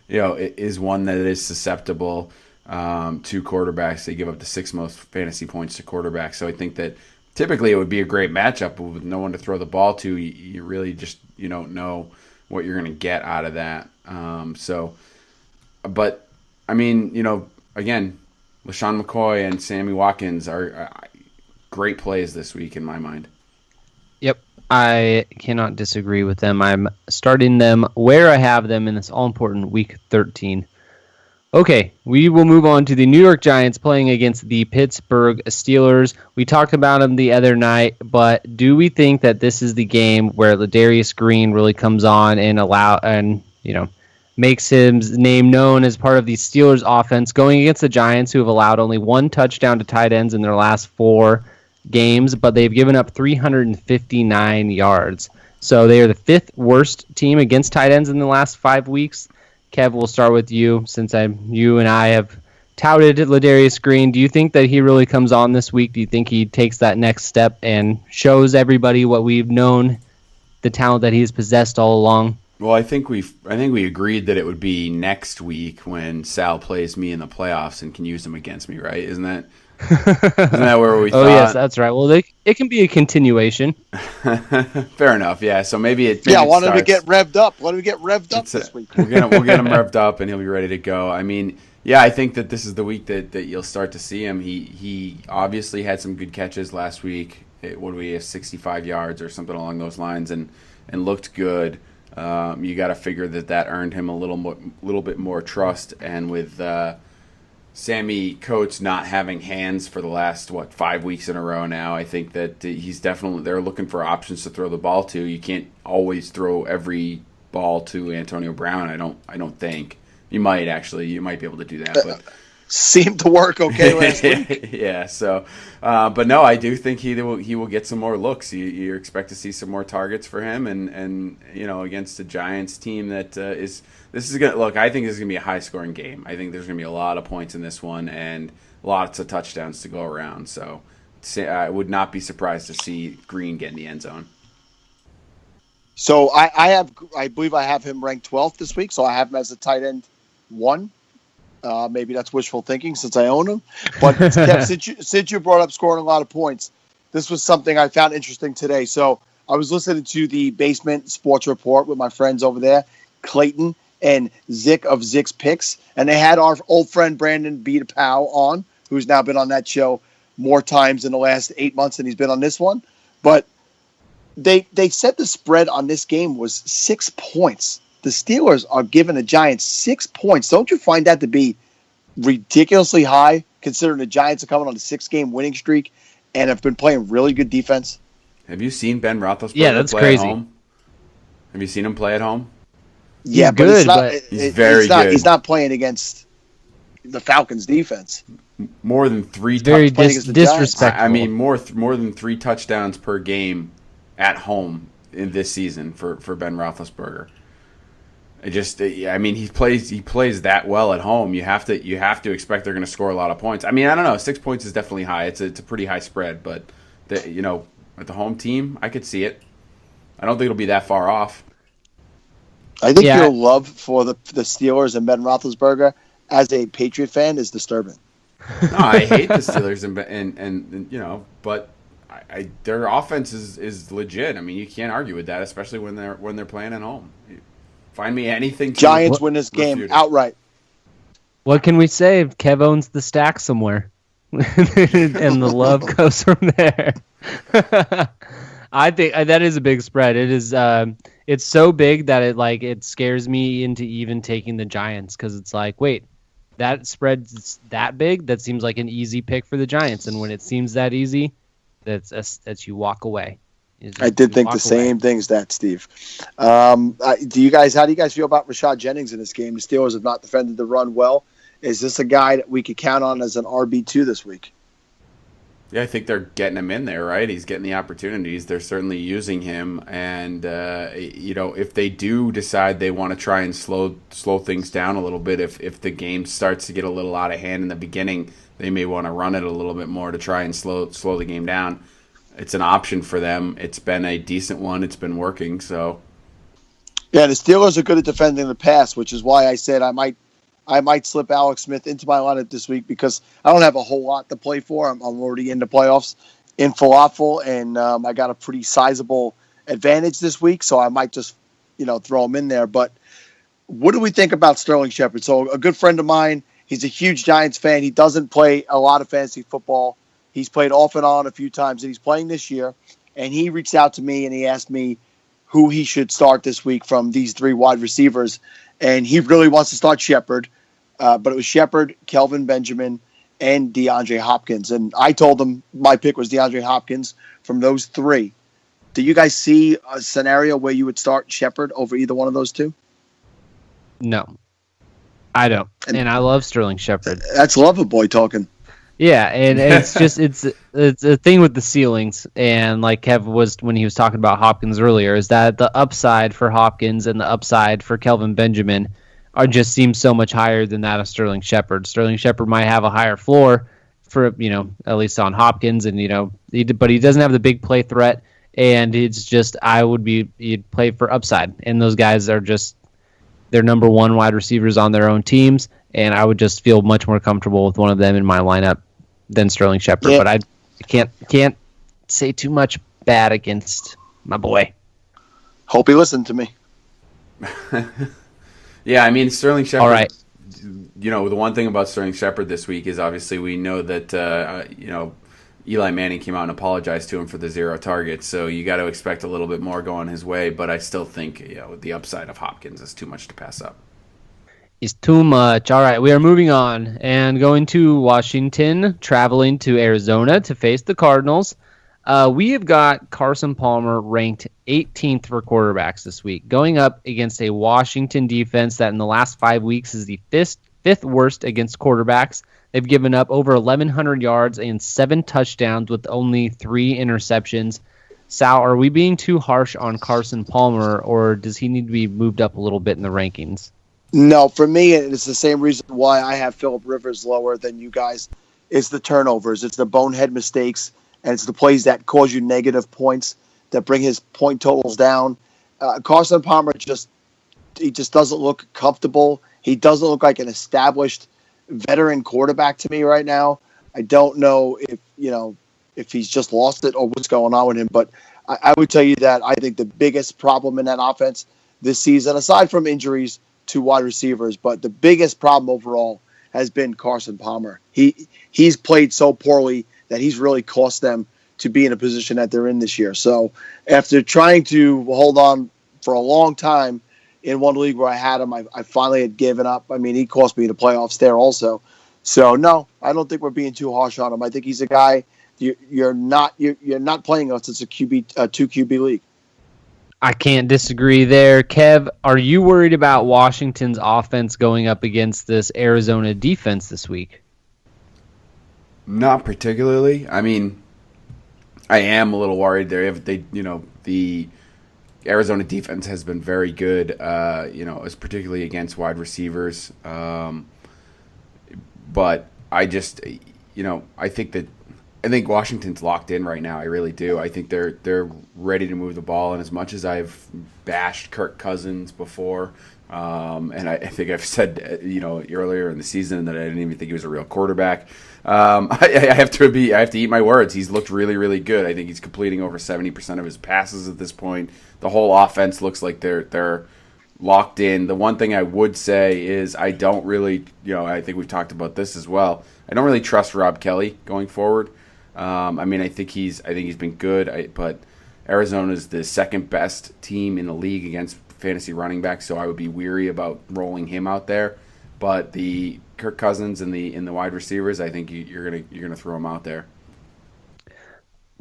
is one that is susceptible to quarterbacks. They give up the 6th most fantasy points to quarterbacks. So I think that typically it would be a great matchup, but with no one to throw the ball to, you really just don't know what you're going to get out of that. But I mean, again, LaShawn McCoy and Sammy Watkins great plays this week in my mind. Yep. I cannot disagree with them. I'm starting them where I have them in this all-important Week 13. Okay, we will move on to the New York Giants playing against the Pittsburgh Steelers. We talked about them the other night, but do we think that this is the game where Ladarius Green really comes on and makes his name known as part of the Steelers offense going against the Giants, who have allowed only one touchdown to tight ends in their last 4 games, but they've given up 359 yards. So they are the 5th worst team against tight ends in the last 5 weeks. Kev, we'll start with you since you and I have touted Ladarius Green. Do you think that he really comes on this week? Do you think he takes that next step and shows everybody what we've known, the talent that he's possessed all along? Well, I think we agreed that it would be next week when Sal plays me in the playoffs and can use him against me, right? Isn't that where we thought? Oh, yes, that's right. Well, it can be a continuation. Fair enough, yeah. So maybe it I want him to get revved up. Let him get revved up this week. We'll get him revved up, and he'll be ready to go. I mean, yeah, I think that this is the week that you'll start to see him. He obviously had some good catches last week. What do we have, 65 yards or something along those lines, and looked good. You got to figure that earned him a little bit more trust, and with Sammy Coates not having hands for the last 5 weeks in a row now, I think that they're looking for options to throw the ball to. You can't always throw every ball to Antonio Brown. I don't think you might be able to do that, but seemed to work okay last week. Yeah. So, but no, I do think he will get some more looks. You expect to see some more targets for him, and against the Giants team that is. This is going to look. I think this is going to be a high-scoring game. I think there's going to be a lot of points in this one and lots of touchdowns to go around. So I would not be surprised to see Green get in the end zone. So I believe I have him ranked 12th this week. So I have him as a tight end 1. Maybe that's wishful thinking since I own him. But Kev, since you brought up scoring a lot of points, this was something I found interesting today. So I was listening to the Basement Sports Report with my friends over there, Clayton and Zick of Zick's Picks, and they had our old friend Brandon Beatapow on, who's now been on that show more times in the last 8 months than he's been on this one. But they said the spread on this game was 6 points. The Steelers are giving the Giants 6 points. Don't you find that to be ridiculously high, considering the Giants are coming on a 6-game winning streak and have been playing really good defense? Have you seen Ben Roethlisberger that's play crazy. At home? Have you seen him play at home? Yeah, but good, he's very good. He's not playing against the Falcons' defense. More than 3 very touchdowns. disrespectful. I mean, more than 3 touchdowns per game at home in this season for Ben Roethlisberger. He plays that well at home. You have to expect they're going to score a lot of points. I mean, I don't know. 6 points is definitely high. It's a pretty high spread, but at the home team, I could see it. I don't think it'll be that far off. I think your love for the Steelers and Ben Roethlisberger as a Patriot fan is disturbing. No, I hate the Steelers but their offense is legit. I mean, you can't argue with that, especially when they're playing at home. Find me anything. Giants win this game outright. What can we say? Kev owns the stack somewhere, and the love goes from there. I think that is a big spread. It is. It's so big that it scares me into even taking the Giants, because it's like, wait, that spread's that big? That seems like an easy pick for the Giants, and when it seems that easy, that's you walk away. I did think the same things that, Steve. How do you guys feel about Rashad Jennings in this game? The Steelers have not defended the run well. Is this a guy that we could count on as an RB2 this week? Yeah, I think they're getting him in there, right? He's getting the opportunities. They're certainly using him, and if they do decide they want to try and slow things down a little bit, if the game starts to get a little out of hand in the beginning, they may want to run it a little bit more to try and slow the game down. It's an option for them. It's been a decent one. It's been working. So, yeah, the Steelers are good at defending the pass, which is why I said I might slip Alex Smith into my lineup this week, because I don't have a whole lot to play for. I'm already in the playoffs in FLAFFL, and I got a pretty sizable advantage this week, so I might just throw him in there. But what do we think about Sterling Shepard? So a good friend of mine, he's a huge Giants fan. He doesn't play a lot of fantasy football. He's played off and on a few times, and he's playing this year. And he reached out to me and he asked me who he should start this week from these 3 wide receivers. And he really wants to start Shepard, but it was Shepard, Kelvin Benjamin, and DeAndre Hopkins. And I told him my pick was DeAndre Hopkins from those 3. Do you guys see a scenario where you would start Shepard over either one of those 2? No, I don't. And I love Sterling Shepard. That's Lover Boy talking. Yeah, and it's just it's a thing with the ceilings, and like Kev was when he was talking about Hopkins earlier, is that the upside for Hopkins and the upside for Kelvin Benjamin are just seem so much higher than that of Sterling Shepard. Sterling Shepard might have a higher floor for at least on Hopkins, and but he doesn't have the big play threat, and it's just you'd play for upside, and those guys are just they're number 1 wide receivers on their own teams. And I would just feel much more comfortable with one of them in my lineup than Sterling Shepard. Yeah. But I can't say too much bad against my boy. Hope he listened to me. Yeah, I mean, Sterling Shepard. All right. The one thing about Sterling Shepard this week is obviously we know that Eli Manning came out and apologized to him for the 0 targets. So you got to expect a little bit more going his way. But I still think the upside of Hopkins is too much to pass up. Is too much. All right, we are moving on and going to Washington, traveling to Arizona to face the Cardinals. We have got Carson Palmer ranked 18th for quarterbacks this week, going up against a Washington defense that in the last 5 weeks is the fifth worst against quarterbacks. They've given up over 1,100 yards and 7 touchdowns with only 3 interceptions. Sal, are we being too harsh on Carson Palmer, or does he need to be moved up a little bit in the rankings? No, for me, it's the same reason why I have Phillip Rivers lower than you guys. It's the turnovers. It's the bonehead mistakes, and it's the plays that cause you negative points that bring his point totals down. Carson Palmer just doesn't look comfortable. He doesn't look like an established veteran quarterback to me right now. I don't know if he's just lost it or what's going on with him, but I would tell you that I think the biggest problem in that offense this season, aside from injuries to wide receivers, but the biggest problem overall has been Carson Palmer. He's played so poorly that he's really cost them to be in a position that they're in this year. So after trying to hold on for a long time in one league where I had him, I finally had given up. I mean, he cost me the playoffs there also. So no, I don't think we're being too harsh on him. I think he's a guy you're not playing us. It's a 2 QB league. I can't disagree there. Kev, are you worried about Washington's offense going up against this Arizona defense this week? Not particularly. I mean, I am a little worried. The Arizona defense has been very good, particularly against wide receivers. But I think Washington's locked in right now. I really do. I think they're ready to move the ball. And as much as I've bashed Kirk Cousins before, and I think I've said earlier in the season that I didn't even think he was a real quarterback. I have to eat my words. He's looked really, really good. I think he's completing over 70% of his passes at this point. The whole offense looks like they're locked in. The one thing I would say is I don't really, I think we've talked about this as well. I don't really trust Rob Kelly going forward. I think he's been good, but Arizona is the second best team in the league against fantasy running backs, so I would be weary about rolling him out there. But the Kirk Cousins and the wide receivers, I think you're gonna throw them out there.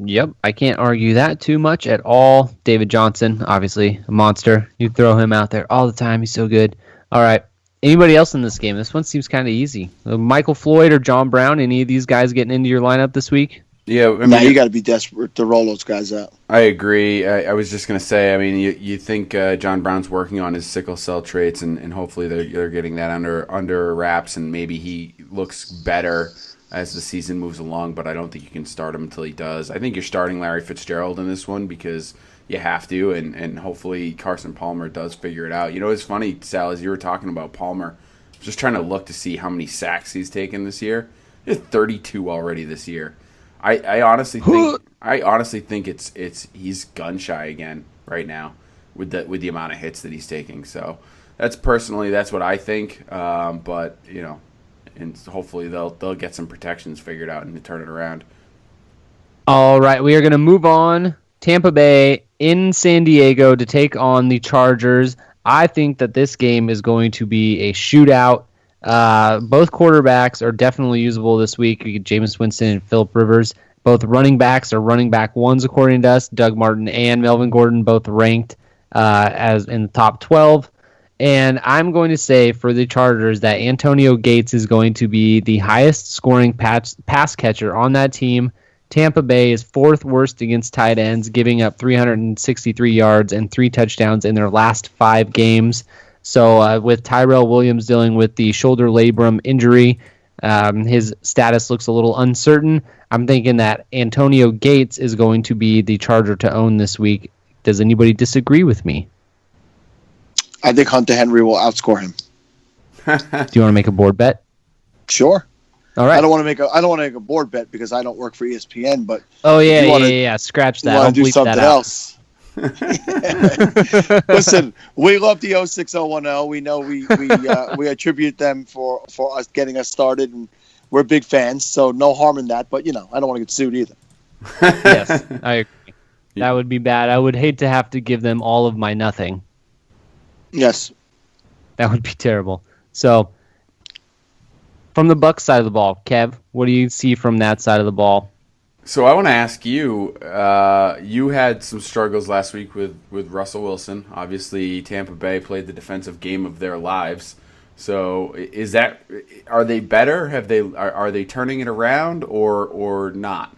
Yep, I can't argue that too much at all. David Johnson, obviously a monster. You throw him out there all the time. He's so good. All right. Anybody else in this game? This one seems kind of easy. Michael Floyd or John Brown, any of these guys getting into your lineup this week? Yeah, you got to be desperate to roll those guys out. I agree. I was just going to say, you think John Brown's working on his sickle cell traits, and hopefully they're getting that under wraps, and maybe he looks better as the season moves along, but I don't think you can start him until he does. I think you're starting Larry Fitzgerald in this one because you have to, and hopefully Carson Palmer does figure it out. It's funny, Sal, as you were talking about Palmer, just trying to look to see how many sacks he's taken this year. He has 32 already this year. I honestly think it's he's gun shy again right now with the amount of hits that he's taking. So that's what I think. But and hopefully they'll get some protections figured out and turn it around. All right, we are going to move on. Tampa Bay in San Diego to take on the Chargers. I think that this game is going to be a shootout. Both quarterbacks are definitely usable this week. We get Jameis Winston and Phillip Rivers. Both running backs are running back ones, according to us. Doug Martin and Melvin Gordon both ranked as in the top 12. And I'm going to say for the Chargers that Antonio Gates is going to be the highest scoring pass catcher on that team. Tampa Bay is fourth worst against tight ends, giving up 363 yards and 3 touchdowns in their last 5 games. So with Tyrell Williams dealing with the shoulder labrum injury, his status looks a little uncertain. I'm thinking that Antonio Gates is going to be the Charger to own this week. Does anybody disagree with me? I think Hunter Henry will outscore him. Do you want to make a board bet? Sure. All right. I don't want to make a board bet because I don't work for ESPN. But yeah. Scratch that. Want to do something else? Listen, we love the 06010. We know we attribute them for us getting us started, and we're big fans. So no harm in that. But I don't want to get sued either. Yes, I agree. That would be bad. I would hate to have to give them all of my nothing. Yes. That would be terrible. So, from the Bucs side of the ball, Kev, what do you see from that side of the ball? So I want to ask you, you had some struggles last week with Russell Wilson. Obviously, Tampa Bay played the defensive game of their lives. So are they better? Are they turning it around or not?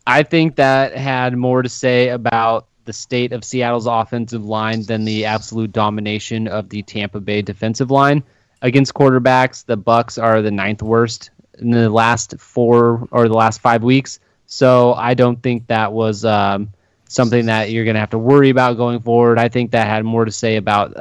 I think that had more to say about the state of Seattle's offensive line than the absolute domination of the Tampa Bay defensive line. Against quarterbacks, the Bucs are the 9th worst in the last 4 or the last 5 weeks. So I don't think that was something that you're going to have to worry about going forward. I think that had more to say about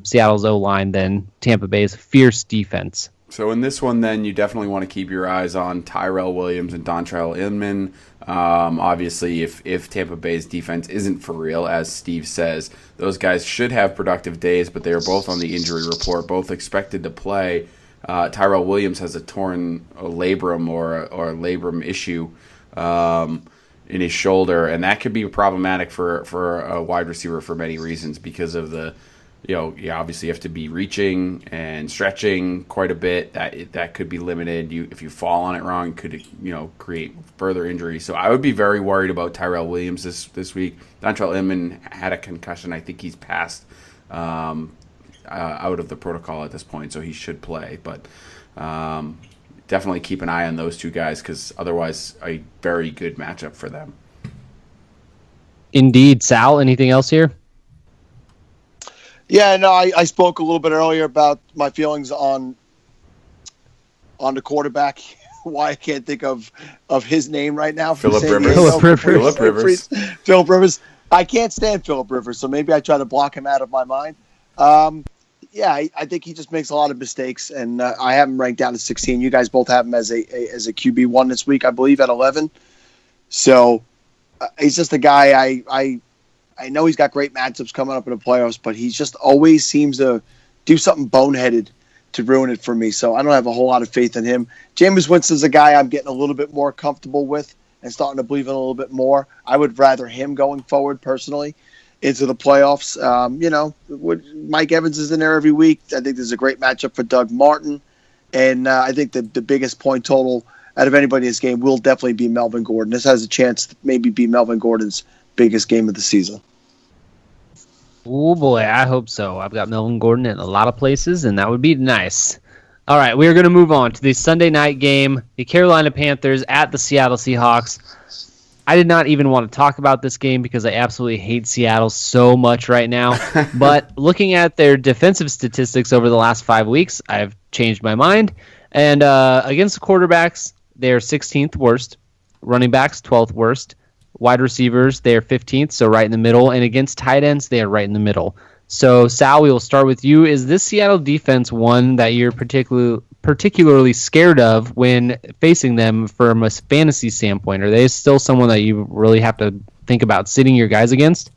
Seattle's O-line than Tampa Bay's fierce defense. So in this one, then, you definitely want to keep your eyes on Tyrell Williams and Dontrell Inman. Obviously, if Tampa Bay's defense isn't for real, as Steve says, those guys should have productive days, but they are both on the injury report, both expected to play. Tyrell Williams has a torn labrum or a labrum issue in his shoulder, and that could be problematic for a wide receiver for many reasons because of the you obviously have to be reaching and stretching quite a bit. That could be limited. If you fall on it wrong, could create further injury. So I would be very worried about Tyrell Williams this week. Dontrell Inman had a concussion. I think he's passed out of the protocol at this point, so he should play. But definitely keep an eye on those two guys because otherwise a very good matchup for them. Indeed. Sal, anything else here? Yeah, no, I spoke a little bit earlier about my feelings on the quarterback. Why I can't think of his name right now. Phillip Rivers. Phillip Rivers. I can't stand Phillip Rivers, so maybe I try to block him out of my mind. I think he just makes a lot of mistakes, and I have him ranked down to 16. You guys both have him as a QB1 this week, I believe, at 11. So he's just a guy I know he's got great matchups coming up in the playoffs, but he just always seems to do something boneheaded to ruin it for me. So I don't have a whole lot of faith in him. Jameis Winston's a guy I'm getting a little bit more comfortable with and starting to believe in a little bit more. I would rather him going forward personally into the playoffs. Mike Evans is in there every week. I think there's a great matchup for Doug Martin. And I think the biggest point total out of anybody in this game will definitely be Melvin Gordon. This has a chance to maybe be Melvin Gordon's biggest game of the season. Oh boy, I hope so. I've got Melvin Gordon in a lot of places, and that would be nice. All right, we are going to move on to the Sunday night game, the Carolina Panthers at the Seattle Seahawks. I did not even want to talk about this game because I absolutely hate Seattle so much right now. But looking at their defensive statistics over the last 5 weeks, I've changed my mind. And against the quarterbacks, they're 16th worst. Running backs, 12th worst. Wide receivers, they are 15th, so right in the middle. And against tight ends, they are right in the middle. So, Sal, we will start with you. Is this Seattle defense one that you're particularly scared of when facing them from a fantasy standpoint? Are they still someone that you really have to think about sitting your guys against?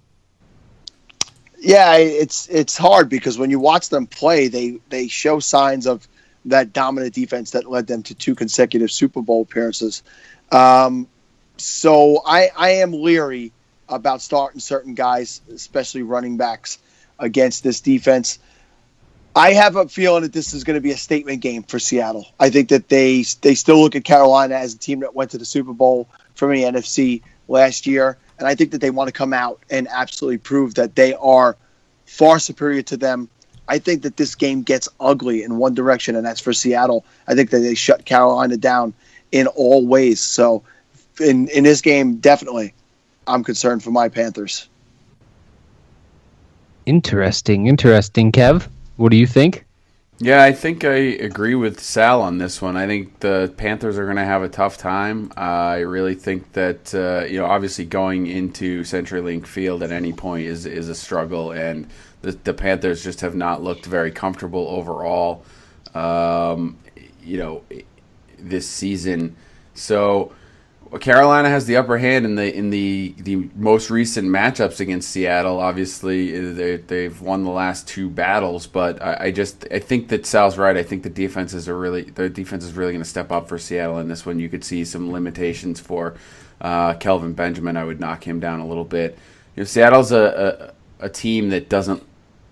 Yeah, it's hard because when you watch them play, they show signs of that dominant defense that led them to 2 consecutive Super Bowl appearances. So I am leery about starting certain guys, especially running backs, against this defense. I have a feeling that this is going to be a statement game for Seattle. I think that they still look at Carolina as a team that went to the Super Bowl from the NFC last year, and I think that they want to come out and absolutely prove that they are far superior to them. I think that this game gets ugly in one direction, and that's for Seattle. I think that they shut Carolina down in all ways. So in this game, definitely, I'm concerned for my Panthers. Interesting, Kev. What do you think? Yeah, I think I agree with Sal on this one. I think the Panthers are going to have a tough time. I really think that, obviously going into CenturyLink Field at any point is a struggle, and the Panthers just have not looked very comfortable overall, this season. So Carolina has the upper hand in the most recent matchups against Seattle. Obviously, they've won the last 2 battles, but I think that Sal's right. I think the defense is really going to step up for Seattle in this one. You could see some limitations for Kelvin Benjamin. I would knock him down a little bit. Seattle's a team that doesn't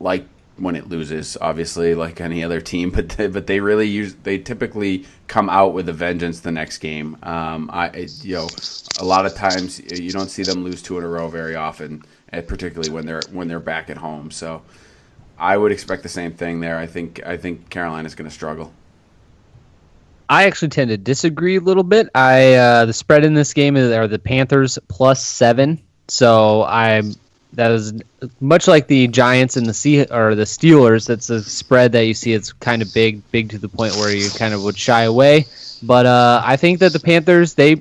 like when it loses, obviously, like any other team, but they typically come out with a vengeance the next game. A lot of times you don't see them lose 2 in a row very often, particularly when they're back at home. So I would expect the same thing there. I think Carolina's going to struggle. I actually tend to disagree a little bit. The spread in this game are the Panthers +7, so that is much like the Giants and the Steelers. That's a spread that you see. It's kind of big to the point where you kind of would shy away. But I think that the Panthers, they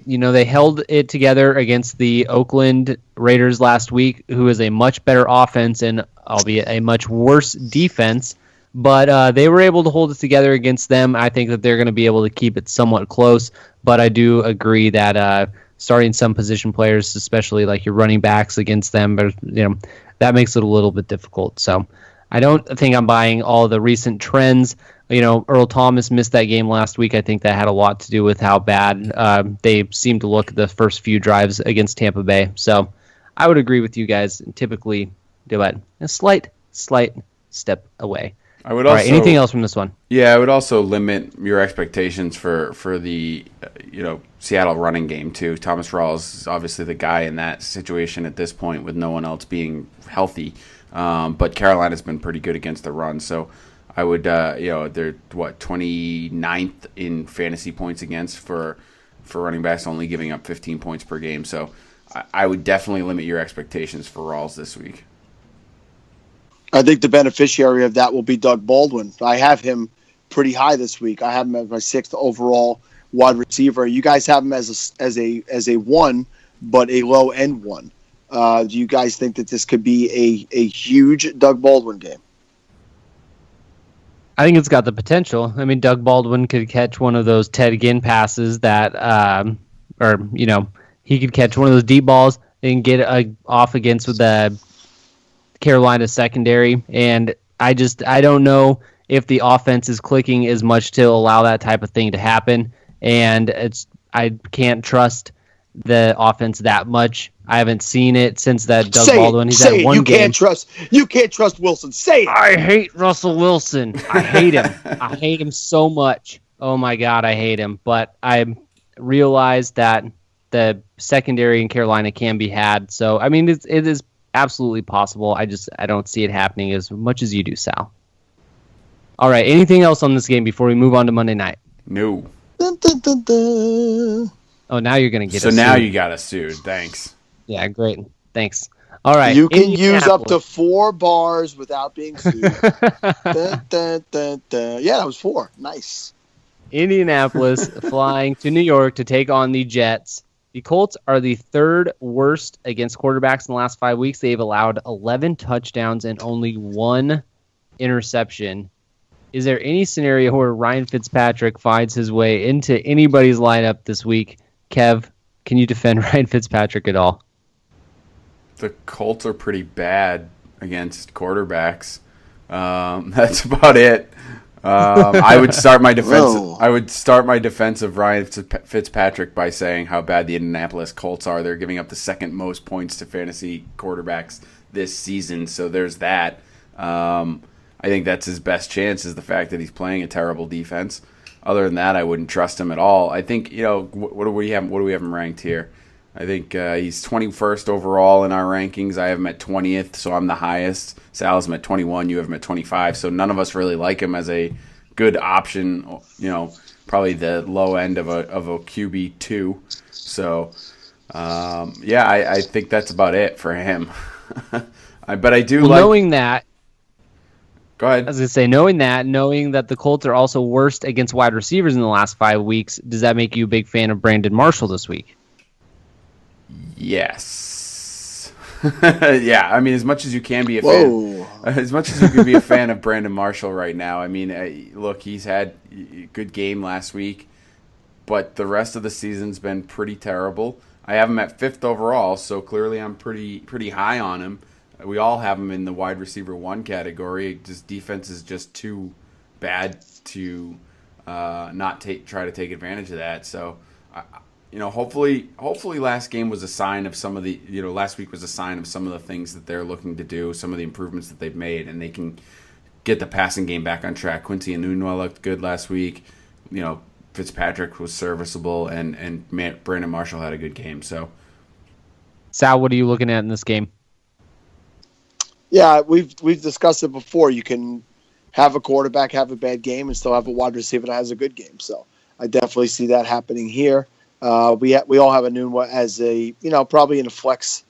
held it together against the Oakland Raiders last week, who is a much better offense and albeit a much worse defense. But they were able to hold it together against them. I think that they're going to be able to keep it somewhat close. But I do agree that starting some position players, especially like your running backs against them, but that makes it a little bit difficult. So I don't think I'm buying all the recent trends. Earl Thomas missed that game last week. I think that had a lot to do with how bad they seemed to look the first few drives against Tampa Bay. So I would agree with you guys and typically do a slight step away. I would All right, anything else from this one? Yeah, I would also limit your expectations for the Seattle running game too. Thomas Rawls is obviously the guy in that situation at this point with no one else being healthy. But Carolina's been pretty good against the run, so I would they're 29th in fantasy points against for running backs, only giving up 15 points per game. So I would definitely limit your expectations for Rawls this week. I think the beneficiary of that will be Doug Baldwin. I have him pretty high this week. I have him as my 6th overall wide receiver. You guys have him as a 1, but a low end 1. Do you guys think that this could be a huge Doug Baldwin game? I think it's got the potential. I mean, Doug Baldwin could catch one of those Ted Ginn passes that, he could catch one of those deep balls and get off against the Carolina secondary, and I don't know if the offense is clicking as much to allow that type of thing to happen, and I can't trust the offense that much. I haven't seen it since that Doug Baldwin. He's had one game. You can't trust Wilson. Say it. I hate Russell Wilson. I hate him. I hate him so much. Oh my God, I hate him. But I realized that the secondary in Carolina can be had. So I mean, it is absolutely possible. I don't see it happening as much as you do, Sal. All right. Anything else on this game before we move on to Monday night? No. Dun, dun, dun, dun. Oh, now you're going to get us. So now you got us sued. Thanks. Yeah, great. Thanks. All right. You can use up to 4 bars without being sued. Dun, dun, dun, dun. Yeah, that was 4. Nice. Indianapolis flying to New York to take on the Jets. The Colts are the 3rd worst against quarterbacks in the last 5 weeks. They've allowed 11 touchdowns and only 1 interception. Is there any scenario where Ryan Fitzpatrick finds his way into anybody's lineup this week? Kev, can you defend Ryan Fitzpatrick at all? The Colts are pretty bad against quarterbacks. That's about it. I would start my defense. Whoa. I would start my defense of Ryan Fitzpatrick by saying how bad the Indianapolis Colts are. They're giving up the second most points to fantasy quarterbacks this season. So there's that. I think that's his best chance, is the fact that he's playing a terrible defense. Other than that, I wouldn't trust him at all. I think, what do we have him ranked here? I think he's 21st overall in our rankings. I have him at 20th, so I'm the highest. Sal has him at 21. You have him at 25. So none of us really like him as a good option. Probably the low end of a QB2. So, I think that's about it for him. But I do like knowing that. Go ahead. I was going to say, knowing that the Colts are also worst against wide receivers in the last 5 weeks, does that make you a big fan of Brandon Marshall this week? Yes. Yeah, I mean, as much as you can be a fan, as much as you can be a fan of Brandon Marshall right now. I mean, look, he's had a good game last week, but the rest of the season's been pretty terrible. I have him at 5th overall, so clearly I'm pretty high on him. We all have him in the wide receiver 1 category. Just defense is just too bad to not try to take advantage of that. So, hopefully last game was a sign of some of the, last week was a sign of some of the things that they're looking to do, some of the improvements that they've made, and they can get the passing game back on track. Quincy Enunwa looked good last week. Fitzpatrick was serviceable, and Brandon Marshall had a good game. So, Sal, what are you looking at in this game? Yeah, we've discussed it before. You can have a quarterback have a bad game and still have a wide receiver that has a good game. So I definitely see that happening here. We all have Enunwa as a probably in a flex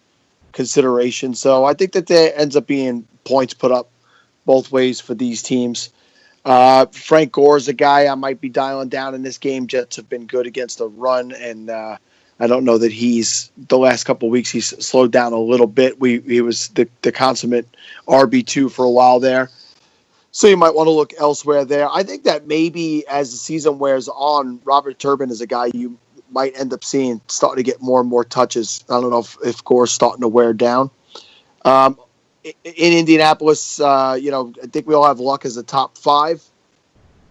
consideration. So I think that there ends up being points put up both ways for these teams. Frank Gore is a guy I might be dialing down in this game. Jets have been good against the run, and I don't know that the last couple of weeks he's slowed down a little bit. He was the consummate RB2 for a while there. So you might want to look elsewhere there. I think that maybe as the season wears on, Robert Turbin is a guy you might end up seeing starting to get more and more touches. I don't know if Gore's starting to wear down. In Indianapolis, I think we all have Luck as a top 5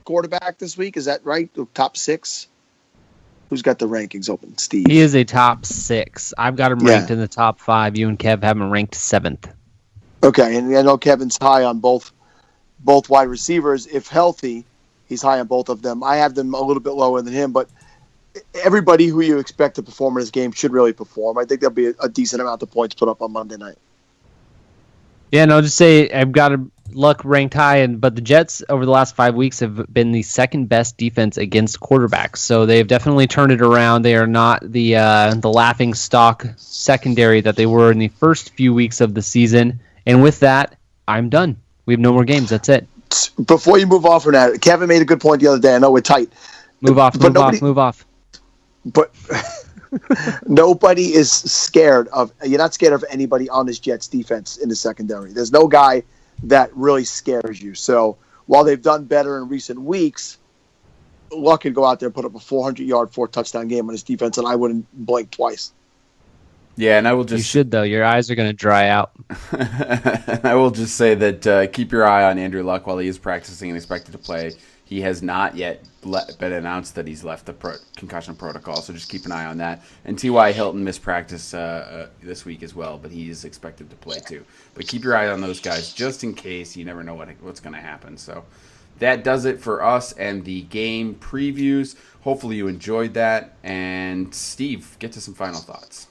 quarterback this week. Is that right? Top 6? Who's got the rankings open? Steve. He is a top 6. I've got him ranked in the top 5. You and Kev have him ranked 7th. Okay, and I know Kevin's high on both wide receivers. If healthy, he's high on both of them. I have them a little bit lower than him, but everybody who you expect to perform in this game should really perform. I think there'll be a decent amount of points put up on Monday night. Yeah, and I'll just say I've got Luck ranked high, but the Jets over the last 5 weeks have been the second best defense against quarterbacks. So they've definitely turned it around. They are not the laughing stock secondary that they were in the first few weeks of the season. And with that, I'm done. We have no more games. That's it. Before you move off from that, Kevin made a good point the other day. I know we're tight. Move off. But nobody is scared of. You're not scared of anybody on this Jets defense in the secondary. There's no guy that really scares you. So while they've done better in recent weeks, Luck could go out there and put up a 400-yard, 4-touchdown game on his defense, and I wouldn't blink twice. Yeah, and I will just... You should, though. Your eyes are going to dry out. I will just say that keep your eye on Andrew Luck while he is practicing and expected to play. He has not yet been announced that he's left the concussion protocol, so just keep an eye on that. And T.Y. Hilton missed practice this week as well, but he is expected to play too. But keep your eye on those guys just in case. You never know what's going to happen. So that does it for us and the game previews. Hopefully you enjoyed that. And Steve, get to some final thoughts.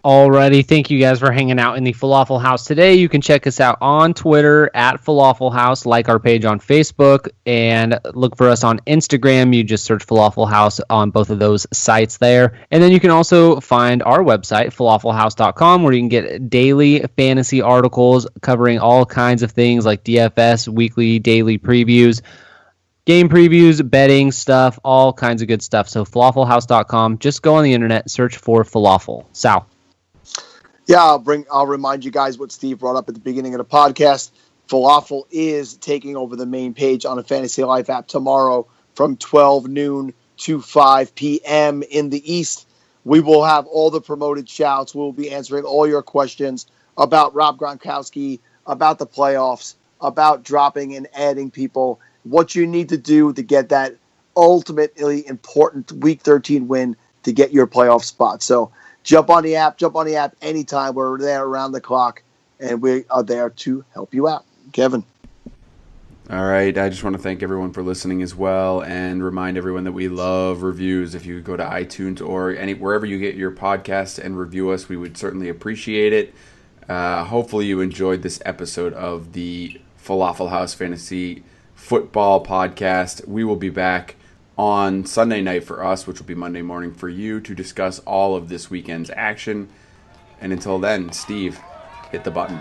Alrighty, thank you guys for hanging out in the Falafel House today. You can check us out on Twitter at Falafel House, like our page on Facebook, and look for us on Instagram. You just search Falafel House on both of those sites there. And then you can also find our website, falafelhouse.com, where you can get daily fantasy articles covering all kinds of things like DFS, weekly, daily previews, game previews, betting stuff, all kinds of good stuff. So falafelhouse.com, just go on the internet, search for Falafel. Sal. Yeah, I'll remind you guys what Steve brought up at the beginning of the podcast. Falafel is taking over the main page on the Fantasy Life app tomorrow from 12 noon to 5 p.m. in the East. We will have all the promoted shouts. We'll be answering all your questions about Rob Gronkowski, about the playoffs, about dropping and adding people, what you need to do to get that ultimately important Week 13 win to get your playoff spot. So jump on the app anytime. We're there around the clock, and we are there to help you out. Kevin. All right. I just want to thank everyone for listening as well, and remind everyone that we love reviews. If you go to iTunes or wherever you get your podcast and review us, we would certainly appreciate it. Hopefully you enjoyed this episode of the Falafel House Fantasy Football Podcast. We will be back on Sunday night for us, which will be Monday morning for you, to discuss all of this weekend's action. And until then, Steve, hit the button.